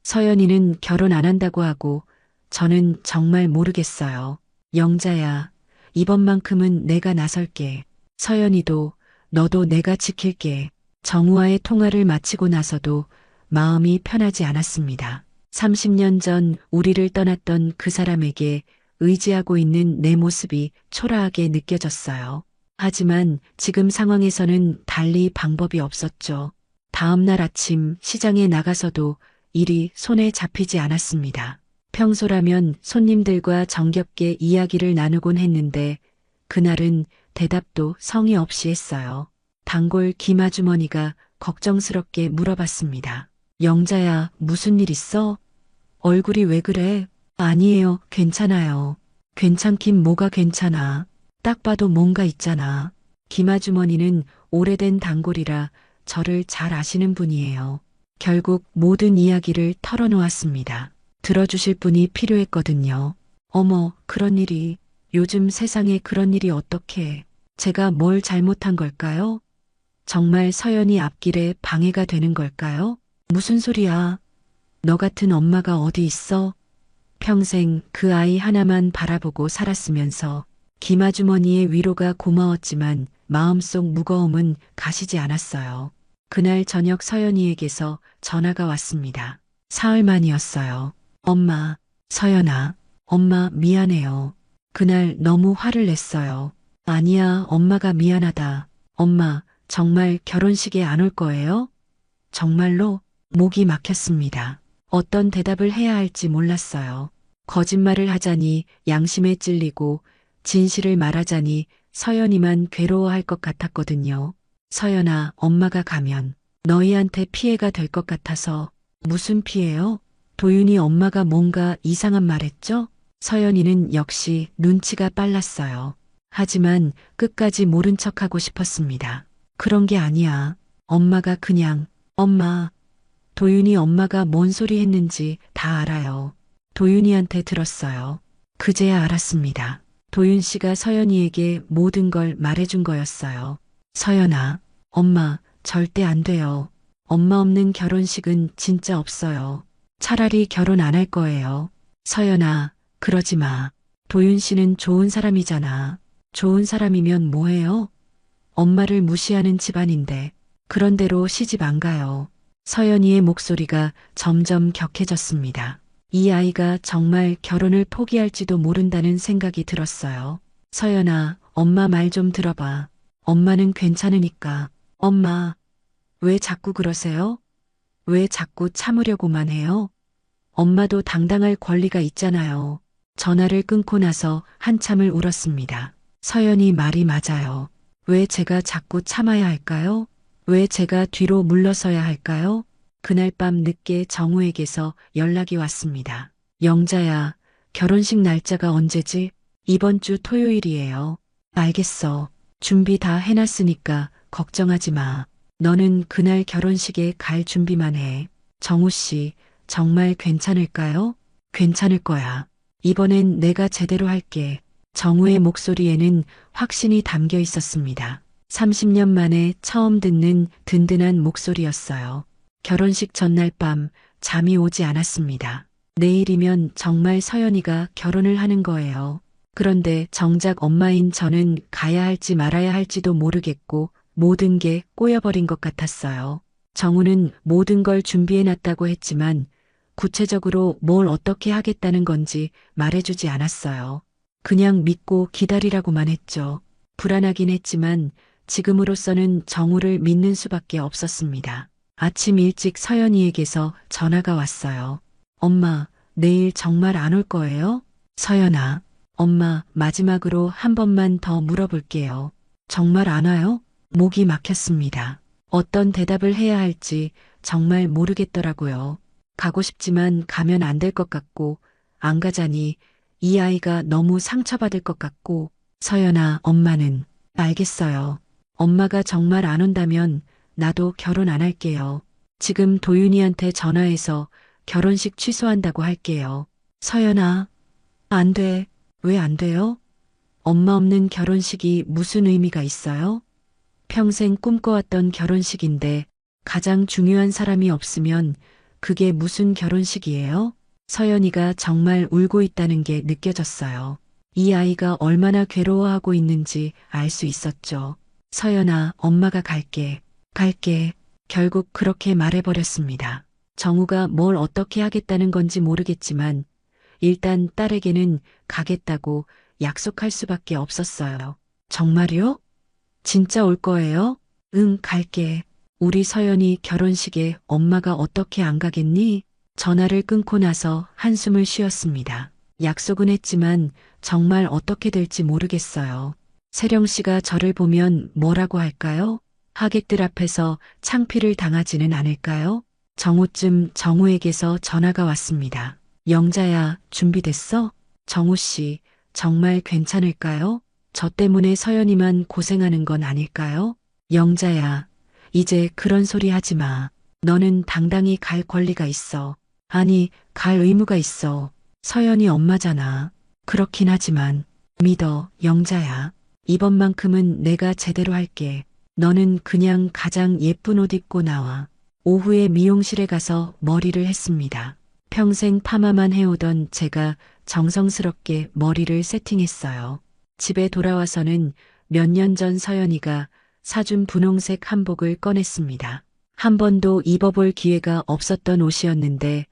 서연이는 결혼 안 한다고 하고 저는 정말 모르겠어요. 영자야, 이번만큼은 내가 나설게. 서연이도 너도 내가 지킬게. 정우와의 통화를 마치고 나서도 마음이 편하지 않았습니다. 30년 전 우리를 떠났던 그 사람에게 의지하고 있는 내 모습이 초라하게 느껴졌어요. 하지만 지금 상황에서는 달리 방법이 없었죠. 다음 날 아침 시장에 나가서도 일이 손에 잡히지 않았습니다. 평소라면 손님들과 정겹게 이야기를 나누곤 했는데 그날은 대답도 성의 없이 했어요. 단골 김아주머니가 걱정스럽게 물어봤습니다. 영자야, 무슨 일 있어? 얼굴이 왜 그래? 아니에요, 괜찮아요. 괜찮긴 뭐가 괜찮아. 딱 봐도 뭔가 있잖아. 김아주머니는 오래된 단골이라 저를 잘 아시는 분이에요. 결국 모든 이야기를 털어놓았습니다. 들어주실 분이 필요했거든요. 어머, 그런 일이, 요즘 세상에 그런 일이 어떻게, 제가 뭘 잘못한 걸까요? 정말 서연이 앞길에 방해가 되는 걸까요? 무슨 소리야? 너 같은 엄마가 어디 있어? 평생 그 아이 하나만 바라보고 살았으면서 김아주머니의 위로가 고마웠지만 마음속 무거움은 가시지 않았어요. 그날 저녁 서연이에게서 전화가 왔습니다. 사흘 만이었어요. 엄마, 서연아, 엄마 미안해요. 그날 너무 화를 냈어요. 아니야, 엄마가 미안하다. 엄마, 정말 결혼식에 안 올 거예요? 정말로? 목이 막혔습니다. 어떤 대답을 해야 할지 몰랐어요. 거짓말을 하자니 양심에 찔리고 진실을 말하자니 서연이만 괴로워할 것 같았거든요. 서연아, 엄마가 가면 너희한테 피해가 될 것 같아서. 무슨 피해요? 도윤이 엄마가 뭔가 이상한 말했죠? 서연이는 역시 눈치가 빨랐어요. 하지만 끝까지 모른 척하고 싶었습니다. 그런 게 아니야. 엄마가 그냥, 엄마. 도윤이 엄마가 뭔 소리 했는지 다 알아요. 도윤이한테 들었어요. 그제야 알았습니다. 도윤 씨가 서연이에게 모든 걸 말해준 거였어요. 서연아, 엄마, 절대 안 돼요. 엄마 없는 결혼식은 진짜 없어요. 차라리 결혼 안 할 거예요. 서연아, 그러지 마. 도윤 씨는 좋은 사람이잖아. 좋은 사람이면 뭐해요? 엄마를 무시하는 집안인데 그런 대로 시집 안 가요. 서연이의 목소리가 점점 격해졌습니다. 이 아이가 정말 결혼을 포기할지도 모른다는 생각이 들었어요. 서연아, 엄마 말 좀 들어봐. 엄마는 괜찮으니까. 엄마, 왜 자꾸 그러세요? 왜 자꾸 참으려고만 해요? 엄마도 당당할 권리가 있잖아요. 전화를 끊고 나서 한참을 울었습니다. 서연이 말이 맞아요. 왜 제가 자꾸 참아야 할까요? 왜 제가 뒤로 물러서야 할까요? 그날 밤 늦게 정우에게서 연락이 왔습니다. 영자야, 결혼식 날짜가 언제지? 이번 주 토요일이에요. 알겠어. 준비 다 해놨으니까 걱정하지 마. 너는 그날 결혼식에 갈 준비만 해. 정우 씨, 정말 괜찮을까요? 괜찮을 거야. 이번엔 내가 제대로 할게. 정우의 목소리에는 확신이 담겨 있었습니다. 30년 만에 처음 듣는 든든한 목소리였어요. 결혼식 전날 밤 잠이 오지 않았습니다. 내일이면 정말 서연이가 결혼을 하는 거예요. 그런데 정작 엄마인 저는 가야 할지 말아야 할지도 모르겠고 모든 게 꼬여버린 것 같았어요. 정우는 모든 걸 준비해놨다고 했지만 구체적으로 뭘 어떻게 하겠다는 건지 말해주지 않았어요. 그냥 믿고 기다리라고만 했죠. 불안하긴 했지만 지금으로서는 정우를 믿는 수밖에 없었습니다. 아침 일찍 서연이에게서 전화가 왔어요. 엄마, 내일 정말 안 올 거예요? 서연아, 엄마 마지막으로 한 번만 더 물어볼게요. 정말 안 와요? 목이 막혔습니다. 어떤 대답을 해야 할지 정말 모르겠더라고요. 가고 싶지만 가면 안 될 것 같고 안 가자니 이 아이가 너무 상처받을 것 같고 서연아, 엄마는 알겠어요. 엄마가 정말 안 온다면 나도 결혼 안 할게요. 지금 도윤이한테 전화해서 결혼식 취소한다고 할게요. 서연아, 안 돼. 왜 안 돼요? 엄마 없는 결혼식이 무슨 의미가 있어요? 평생 꿈꿔왔던 결혼식인데 가장 중요한 사람이 없으면 그게 무슨 결혼식이에요? 서연이가 정말 울고 있다는 게 느껴졌어요. 이 아이가 얼마나 괴로워하고 있는지 알 수 있었죠. 서연아, 엄마가 갈게. 갈게. 결국 그렇게 말해버렸습니다. 정우가 뭘 어떻게 하겠다는 건지 모르겠지만 일단 딸에게는 가겠다고 약속할 수밖에 없었어요. 정말요? 진짜 올 거예요? 응, 갈게. 우리 서연이 결혼식에 엄마가 어떻게 안 가겠니? 전화를 끊고 나서 한숨을 쉬었습니다. 약속은 했지만 정말 어떻게 될지 모르겠어요. 세령 씨가 저를 보면 뭐라고 할까요? 하객들 앞에서 창피를 당하지는 않을까요? 정우쯤 정우에게서 전화가 왔습니다. 영자야, 준비됐어? 정우 씨, 정말 괜찮을까요? 저 때문에 서연이만 고생하는 건 아닐까요? 영자야, 이제 그런 소리 하지 마. 너는 당당히 갈 권리가 있어. 아니, 갈 의무가 있어. 서연이 엄마잖아. 그렇긴 하지만 믿어, 영자야. 이번만큼은 내가 제대로 할게. 너는 그냥 가장 예쁜 옷 입고 나와. 오후에 미용실에 가서 머리를 했습니다. 평생 파마만 해오던 제가 정성스럽게 머리를 세팅했어요. 집에 돌아와서는 몇 년 전 서연이가 사준 분홍색 한복을 꺼냈습니다. 한 번도 입어볼 기회가 없었던 옷이었는데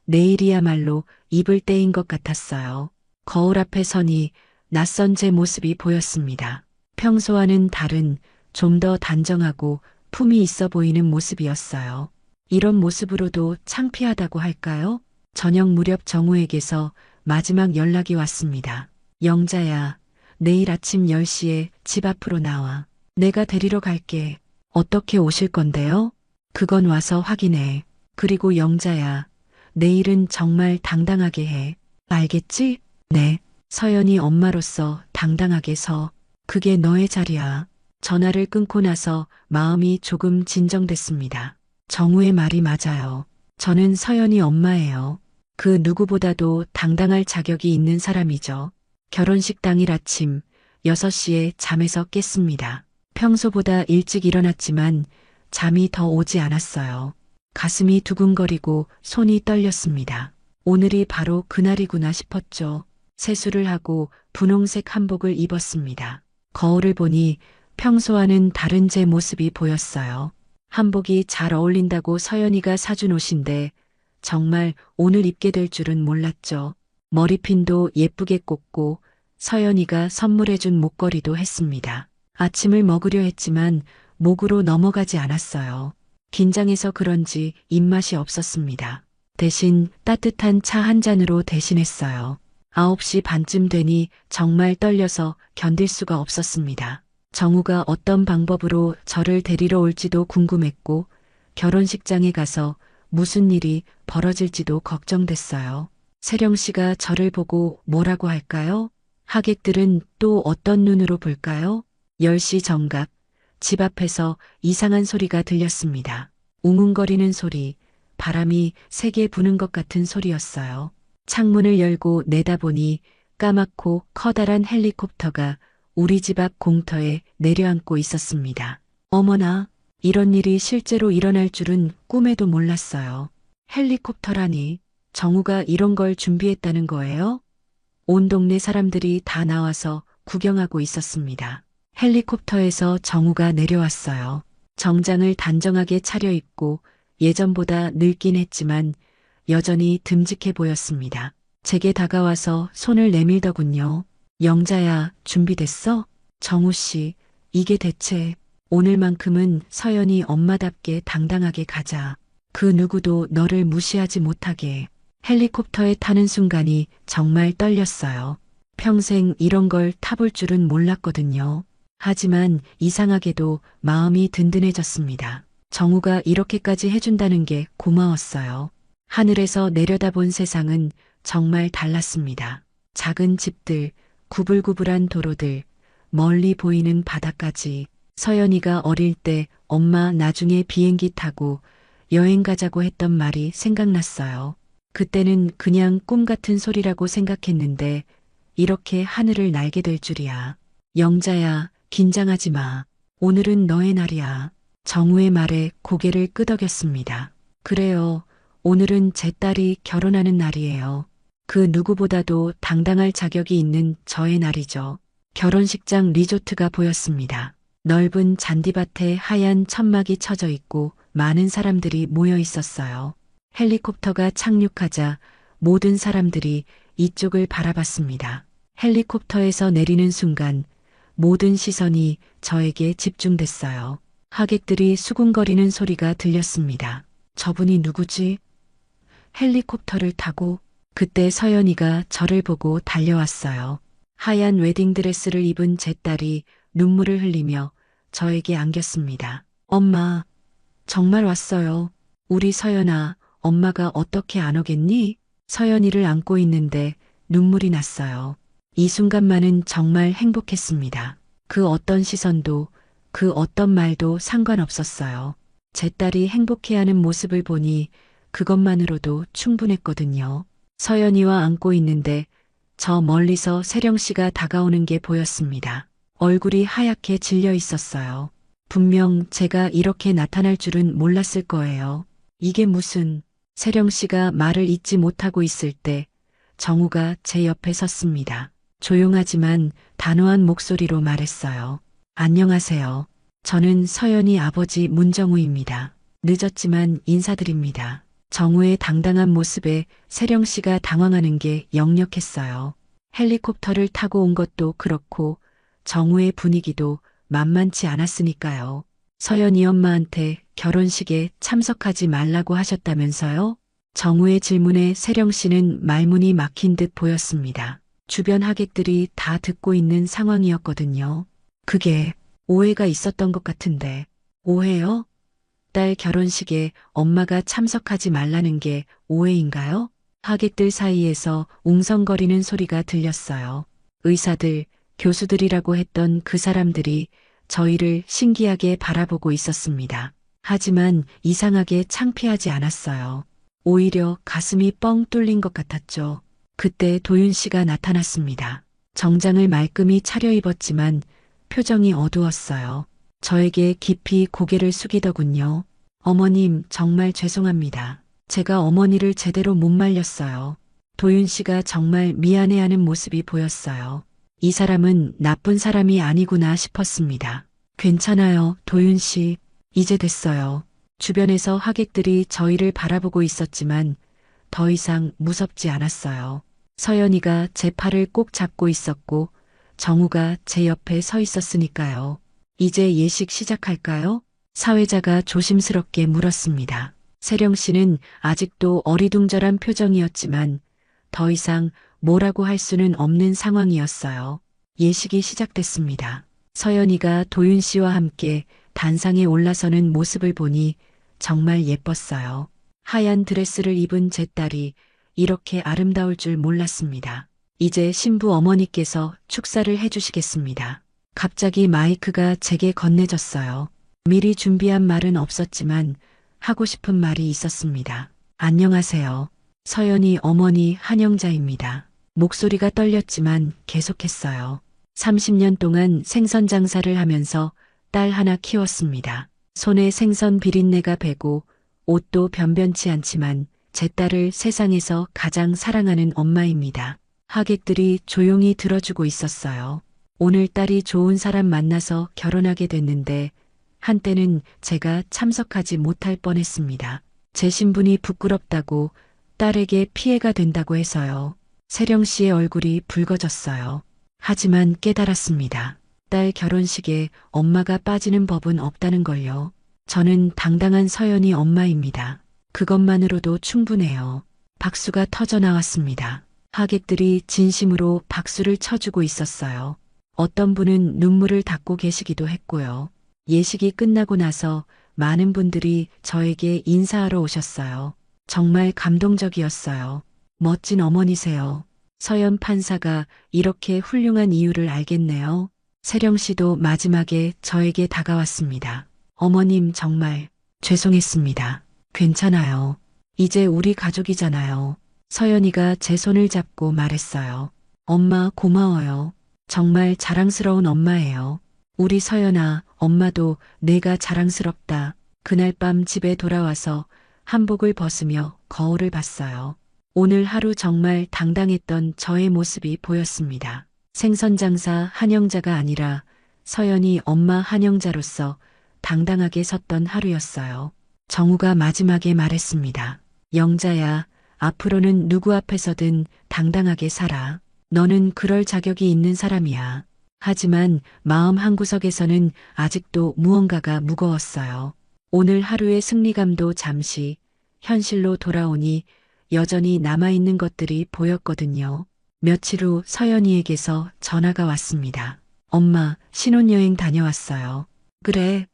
내일이야말로 입을 때인 것 같았어요. 거울 앞에 서니 낯선 제 모습이 보였습니다. 평소와는 다른 좀 더 단정하고 품이 있어 보이는 모습이었어요. 이런 모습으로도 창피하다고 할까요? 저녁 무렵 정우에게서 마지막 연락이 왔습니다. 영자야, 내일 아침 10시에 집 앞으로 나와. 내가 데리러 갈게. 어떻게 오실 건데요? 그건 와서 확인해. 그리고 영자야, 내일은 정말 당당하게 해. 알겠지? 네. 서연이 엄마로서 당당하게 서. 그게 너의 자리야. 전화를 끊고 나서 마음이 조금 진정됐습니다. 정우의 말이 맞아요. 저는 서연이 엄마예요. 그 누구보다도 당당할 자격이 있는 사람이죠. 결혼식 당일 아침 6시에 잠에서 깼습니다. 평소보다 일찍 일어났지만 잠이 더 오지 않았어요. 가슴이 두근거리고 손이 떨렸습니다. 오늘이 바로 그날이구나 싶었죠. 세수를 하고 분홍색 한복을 입었습니다. 거울을 보니 평소와는 다른 제 모습이 보였어요. 한복이 잘 어울린다고 서연이가 사준 옷인데 정말 오늘 입게 될 줄은 몰랐죠. 머리핀도 예쁘게 꽂고 서연이가 선물해준 목걸이도 했습니다. 아침을 먹으려 했지만 목으로 넘어가지 않았어요. 긴장해서 그런지 입맛이 없었습니다. 대신 따뜻한 차 한 잔으로 대신했어요. 9시 반쯤 되니 정말 떨려서 견딜 수가 없었습니다. 정우가 어떤 방법으로 저를 데리러 올지도 궁금했고 결혼식장에 가서 무슨 일이 벌어질지도 걱정됐어요. 세령 씨가 저를 보고 뭐라고 할까요? 하객들은 또 어떤 눈으로 볼까요? 10시 정각 집 앞에서 이상한 소리가 들렸습니다. 웅웅거리는 소리, 바람이 세게 부는 것 같은 소리였어요. 창문을 열고 내다보니 까맣고 커다란 헬리콥터가 우리 집 앞 공터에 내려앉고 있었습니다. 어머나, 이런 일이 실제로 일어날 줄은 꿈에도 몰랐어요. 헬리콥터라니, 정우가 이런 걸 준비했다는 거예요? 온 동네 사람들이 다 나와서 구경하고 있었습니다. 헬리콥터에서 정우가 내려왔어요. 정장을 단정하게 차려입고 예전보다 늙긴 했지만 여전히 듬직해 보였습니다. 제게 다가와서 손을 내밀더군요. 영자야, 준비됐어? 정우 씨, 이게 대체 오늘만큼은 서연이 엄마답게 당당하게 가자. 그 누구도 너를 무시하지 못하게. 헬리콥터에 타는 순간이 정말 떨렸어요. 평생 이런 걸 타볼 줄은 몰랐거든요. 하지만 이상하게도 마음이 든든해졌습니다. 정우가 이렇게까지 해준다는 게 고마웠어요. 하늘에서 내려다본 세상은 정말 달랐습니다. 작은 집들, 구불구불한 도로들, 멀리 보이는 바다까지. 서연이가 어릴 때 엄마 나중에 비행기 타고 여행 가자고 했던 말이 생각났어요. 그때는 그냥 꿈 같은 소리라고 생각했는데 이렇게 하늘을 날게 될 줄이야. 영자야, 긴장하지 마. 오늘은 너의 날이야. 정우의 말에 고개를 끄덕였습니다. 그래요. 오늘은 제 딸이 결혼하는 날이에요. 그 누구보다도 당당할 자격이 있는 저의 날이죠. 결혼식장 리조트가 보였습니다. 넓은 잔디밭에 하얀 천막이 쳐져 있고 많은 사람들이 모여 있었어요. 헬리콥터가 착륙하자 모든 사람들이 이쪽을 바라봤습니다. 헬리콥터에서 내리는 순간 모든 시선이 저에게 집중됐어요. 하객들이 수군거리는 소리가 들렸습니다. 저분이 누구지? 헬리콥터를 타고 그때 서연이가 저를 보고 달려왔어요. 하얀 웨딩드레스를 입은 제 딸이 눈물을 흘리며 저에게 안겼습니다. 엄마, 정말 왔어요. 우리 서연아, 엄마가 어떻게 안 오겠니? 서연이를 안고 있는데 눈물이 났어요. 이 순간만은 정말 행복했습니다. 그 어떤 시선도, 그 어떤 말도 상관없었어요. 제 딸이 행복해하는 모습을 보니 그것만으로도 충분했거든요. 서연이와 안고 있는데 저 멀리서 세령 씨가 다가오는 게 보였습니다. 얼굴이 하얗게 질려 있었어요. 분명 제가 이렇게 나타날 줄은 몰랐을 거예요. 이게 무슨... 세령 씨가 말을 잇지 못하고 있을 때 정우가 제 옆에 섰습니다. 조용하지만 단호한 목소리로 말했어요. 안녕하세요. 저는 서연이 아버지 문정우입니다. 늦었지만 인사드립니다. 정우의 당당한 모습에 세령 씨가 당황하는 게 역력했어요. 헬리콥터를 타고 온 것도 그렇고 정우의 분위기도 만만치 않았으니까요. 서연이 엄마한테 결혼식에 참석하지 말라고 하셨다면서요? 정우의 질문에 세령 씨는 말문이 막힌 듯 보였습니다. 주변 하객들이 다 듣고 있는 상황이었거든요. 그게 오해가 있었던 것 같은데. 오해요? 딸 결혼식에 엄마가 참석하지 말라는 게 오해인가요? 하객들 사이에서 웅성거리는 소리가 들렸어요. 의사들, 교수들이라고 했던 그 사람들이 저희를 신기하게 바라보고 있었습니다. 하지만 이상하게 창피하지 않았어요. 오히려 가슴이 뻥 뚫린 것 같았죠. 그때 도윤 씨가 나타났습니다. 정장을 말끔히 차려입었지만 표정이 어두웠어요. 저에게 깊이 고개를 숙이더군요. 어머님, 정말 죄송합니다. 제가 어머니를 제대로 못 말렸어요. 도윤 씨가 정말 미안해하는 모습이 보였어요. 이 사람은 나쁜 사람이 아니구나 싶었습니다. 괜찮아요, 도윤 씨. 이제 됐어요. 주변에서 하객들이 저희를 바라보고 있었지만 더 이상 무섭지 않았어요. 서연이가 제 팔을 꼭 잡고 있었고 정우가 제 옆에 서 있었으니까요. 이제 예식 시작할까요? 사회자가 조심스럽게 물었습니다. 세령 씨는 아직도 어리둥절한 표정이었지만 더 이상 뭐라고 할 수는 없는 상황이었어요. 예식이 시작됐습니다. 서연이가 도윤 씨와 함께 단상에 올라서는 모습을 보니 정말 예뻤어요. 하얀 드레스를 입은 제 딸이 이렇게 아름다울 줄 몰랐습니다. 이제 신부 어머니께서 축사를 해주시겠습니다. 갑자기 마이크가 제게 건네졌어요. 미리 준비한 말은 없었지만 하고 싶은 말이 있었습니다. 안녕하세요. 서연이 어머니 한영자입니다. 목소리가 떨렸지만 계속했어요. 30년 동안 생선 장사를 하면서 딸 하나 키웠습니다. 손에 생선 비린내가 배고 옷도 변변치 않지만 제 딸을 세상에서 가장 사랑하는 엄마입니다. 하객들이 조용히 들어주고 있었어요. 오늘 딸이 좋은 사람 만나서 결혼하게 됐는데 한때는 제가 참석하지 못할 뻔했습니다. 제 신분이 부끄럽다고 딸에게 피해가 된다고 해서요. 세령 씨의 얼굴이 붉어졌어요. 하지만 깨달았습니다. 딸 결혼식에 엄마가 빠지는 법은 없다는 걸요. 저는 당당한 서연이 엄마입니다. 그것만으로도 충분해요. 박수가 터져 나왔습니다. 하객들이 진심으로 박수를 쳐주고 있었어요. 어떤 분은 눈물을 닦고 계시기도 했고요. 예식이 끝나고 나서 많은 분들이 저에게 인사하러 오셨어요. 정말 감동적이었어요. 멋진 어머니세요. 서연 판사가 이렇게 훌륭한 이유를 알겠네요. 세령 씨도 마지막에 저에게 다가왔습니다. 어머님 정말 죄송했습니다. 괜찮아요. 이제 우리 가족이잖아요. 서연이가 제 손을 잡고 말했어요. 엄마 고마워요. 정말 자랑스러운 엄마예요. 우리 서연아, 엄마도 내가 자랑스럽다. 그날 밤 집에 돌아와서 한복을 벗으며 거울을 봤어요. 오늘 하루 정말 당당했던 저의 모습이 보였습니다. 생선장사 한영자가 아니라 서연이 엄마 한영자로서 당당하게 섰던 하루였어요. 정우가 마지막에 말했습니다. 영자야, 앞으로는 누구 앞에서든 당당하게 살아. 너는 그럴 자격이 있는 사람이야. 하지만 마음 한구석에서는 아직도 무언가가 무거웠어요. 오늘 하루의 승리감도 잠시 현실로 돌아오니 여전히 남아있는 것들이 보였거든요. 며칠 후 서연이에게서 전화가 왔습니다. 엄마, 신혼여행 다녀왔어요. 그래.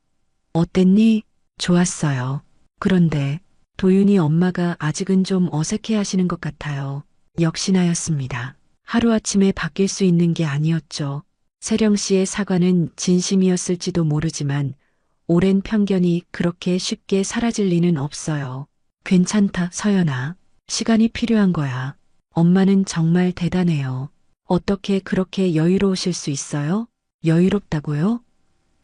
어땠니? 좋았어요. 그런데 도윤이 엄마가 아직은 좀 어색해 하시는 것 같아요. 역시나였습니다. 하루아침에 바뀔 수 있는 게 아니었죠. 세령 씨의 사과는 진심이었을지도 모르지만 오랜 편견이 그렇게 쉽게 사라질 리는 없어요. 괜찮다, 서연아. 시간이 필요한 거야. 엄마는 정말 대단해요. 어떻게 그렇게 여유로우실 수 있어요? 여유롭다고요?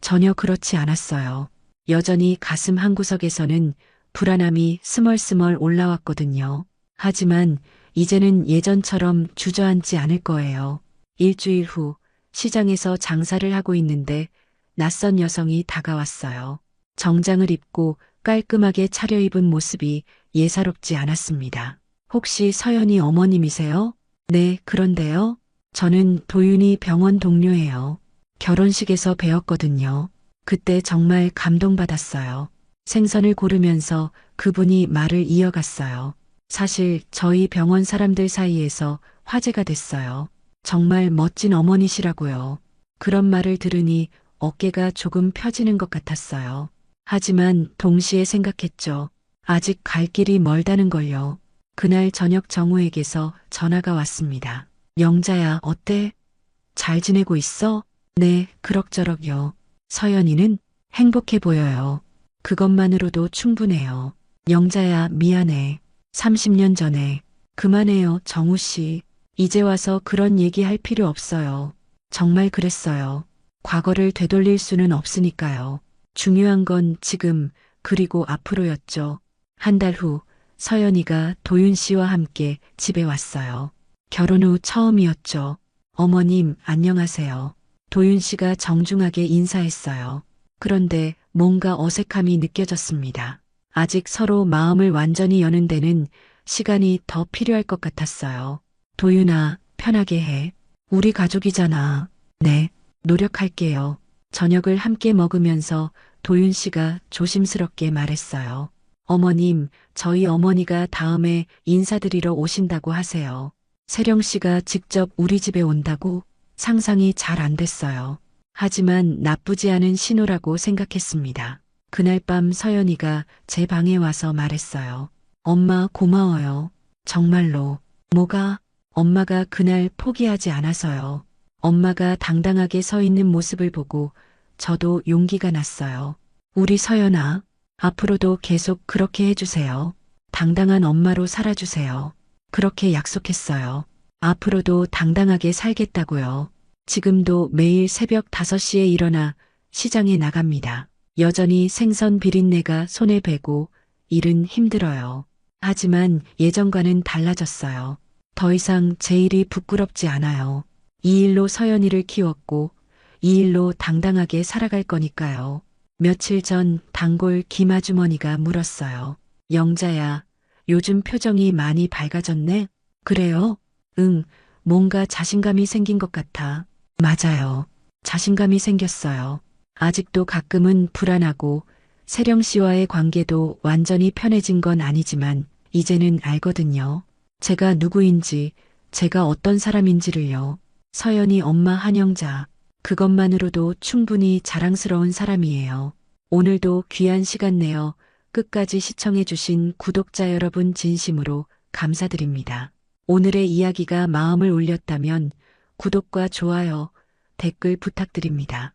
전혀 그렇지 않았어요. 여전히 가슴 한구석에서는 불안함이 스멀스멀 올라왔거든요. 하지만 이제는 예전처럼 주저앉지 않을 거예요. 일주일 후 시장에서 장사를 하고 있는데 낯선 여성이 다가왔어요. 정장을 입고 깔끔하게 차려입은 모습이 예사롭지 않았습니다. 혹시 서연이 어머님이세요? 네, 그런데요. 저는 도윤이 병원 동료예요. 결혼식에서 뵈었거든요. 그때 정말 감동받았어요. 생선을 고르면서 그분이 말을 이어갔어요. 사실 저희 병원 사람들 사이에서 화제가 됐어요. 정말 멋진 어머니시라고요. 그런 말을 들으니 어깨가 조금 펴지는 것 같았어요. 하지만 동시에 생각했죠. 아직 갈 길이 멀다는 걸요. 그날 저녁 정우에게서 전화가 왔습니다. 영자야, 어때? 잘 지내고 있어? 네, 그럭저럭요. 서연이는 행복해 보여요. 그것만으로도 충분해요. 영자야, 미안해. 30년 전에. 그만해요, 정우 씨. 이제 와서 그런 얘기할 필요 없어요. 정말 그랬어요. 과거를 되돌릴 수는 없으니까요. 중요한 건 지금 그리고 앞으로였죠. 한 달 후 서연이가 도윤 씨와 함께 집에 왔어요. 결혼 후 처음이었죠. 어머님, 안녕하세요. 도윤 씨가 정중하게 인사했어요. 그런데 뭔가 어색함이 느껴졌습니다. 아직 서로 마음을 완전히 여는 데는 시간이 더 필요할 것 같았어요. 도윤아, 편하게 해. 우리 가족이잖아. 네, 노력할게요. 저녁을 함께 먹으면서 도윤 씨가 조심스럽게 말했어요. 어머님, 저희 어머니가 다음에 인사드리러 오신다고 하세요. 세령 씨가 직접 우리 집에 온다고 상상이 잘 안 됐어요. 하지만 나쁘지 않은 신호라고 생각했습니다. 그날 밤 서연이가 제 방에 와서 말했어요. 엄마 고마워요. 정말로. 뭐가? 엄마가 그날 포기하지 않아서요. 엄마가 당당하게 서 있는 모습을 보고 저도 용기가 났어요. 우리 서연아, 앞으로도 계속 그렇게 해주세요. 당당한 엄마로 살아주세요. 그렇게 약속했어요. 앞으로도 당당하게 살겠다고요. 지금도 매일 새벽 5시에 일어나 시장에 나갑니다. 여전히 생선 비린내가 손에 배고 일은 힘들어요. 하지만 예전과는 달라졌어요. 더 이상 제 일이 부끄럽지 않아요. 이 일로 서연이를 키웠고 이 일로 당당하게 살아갈 거니까요. 며칠 전 단골 김아주머니가 물었어요. 영자야, 요즘 표정이 많이 밝아졌네? 그래요? 응, 뭔가 자신감이 생긴 것 같아. 맞아요. 자신감이 생겼어요. 아직도 가끔은 불안하고 세령 씨와의 관계도 완전히 편해진 건 아니지만 이제는 알거든요. 제가 누구인지, 제가 어떤 사람인지를요. 서연이 엄마 한영자. 그것만으로도 충분히 자랑스러운 사람이에요. 오늘도 귀한 시간 내어 끝까지 시청해주신 구독자 여러분 진심으로 감사드립니다. 오늘의 이야기가 마음을 울렸다면 구독과 좋아요, 댓글 부탁드립니다.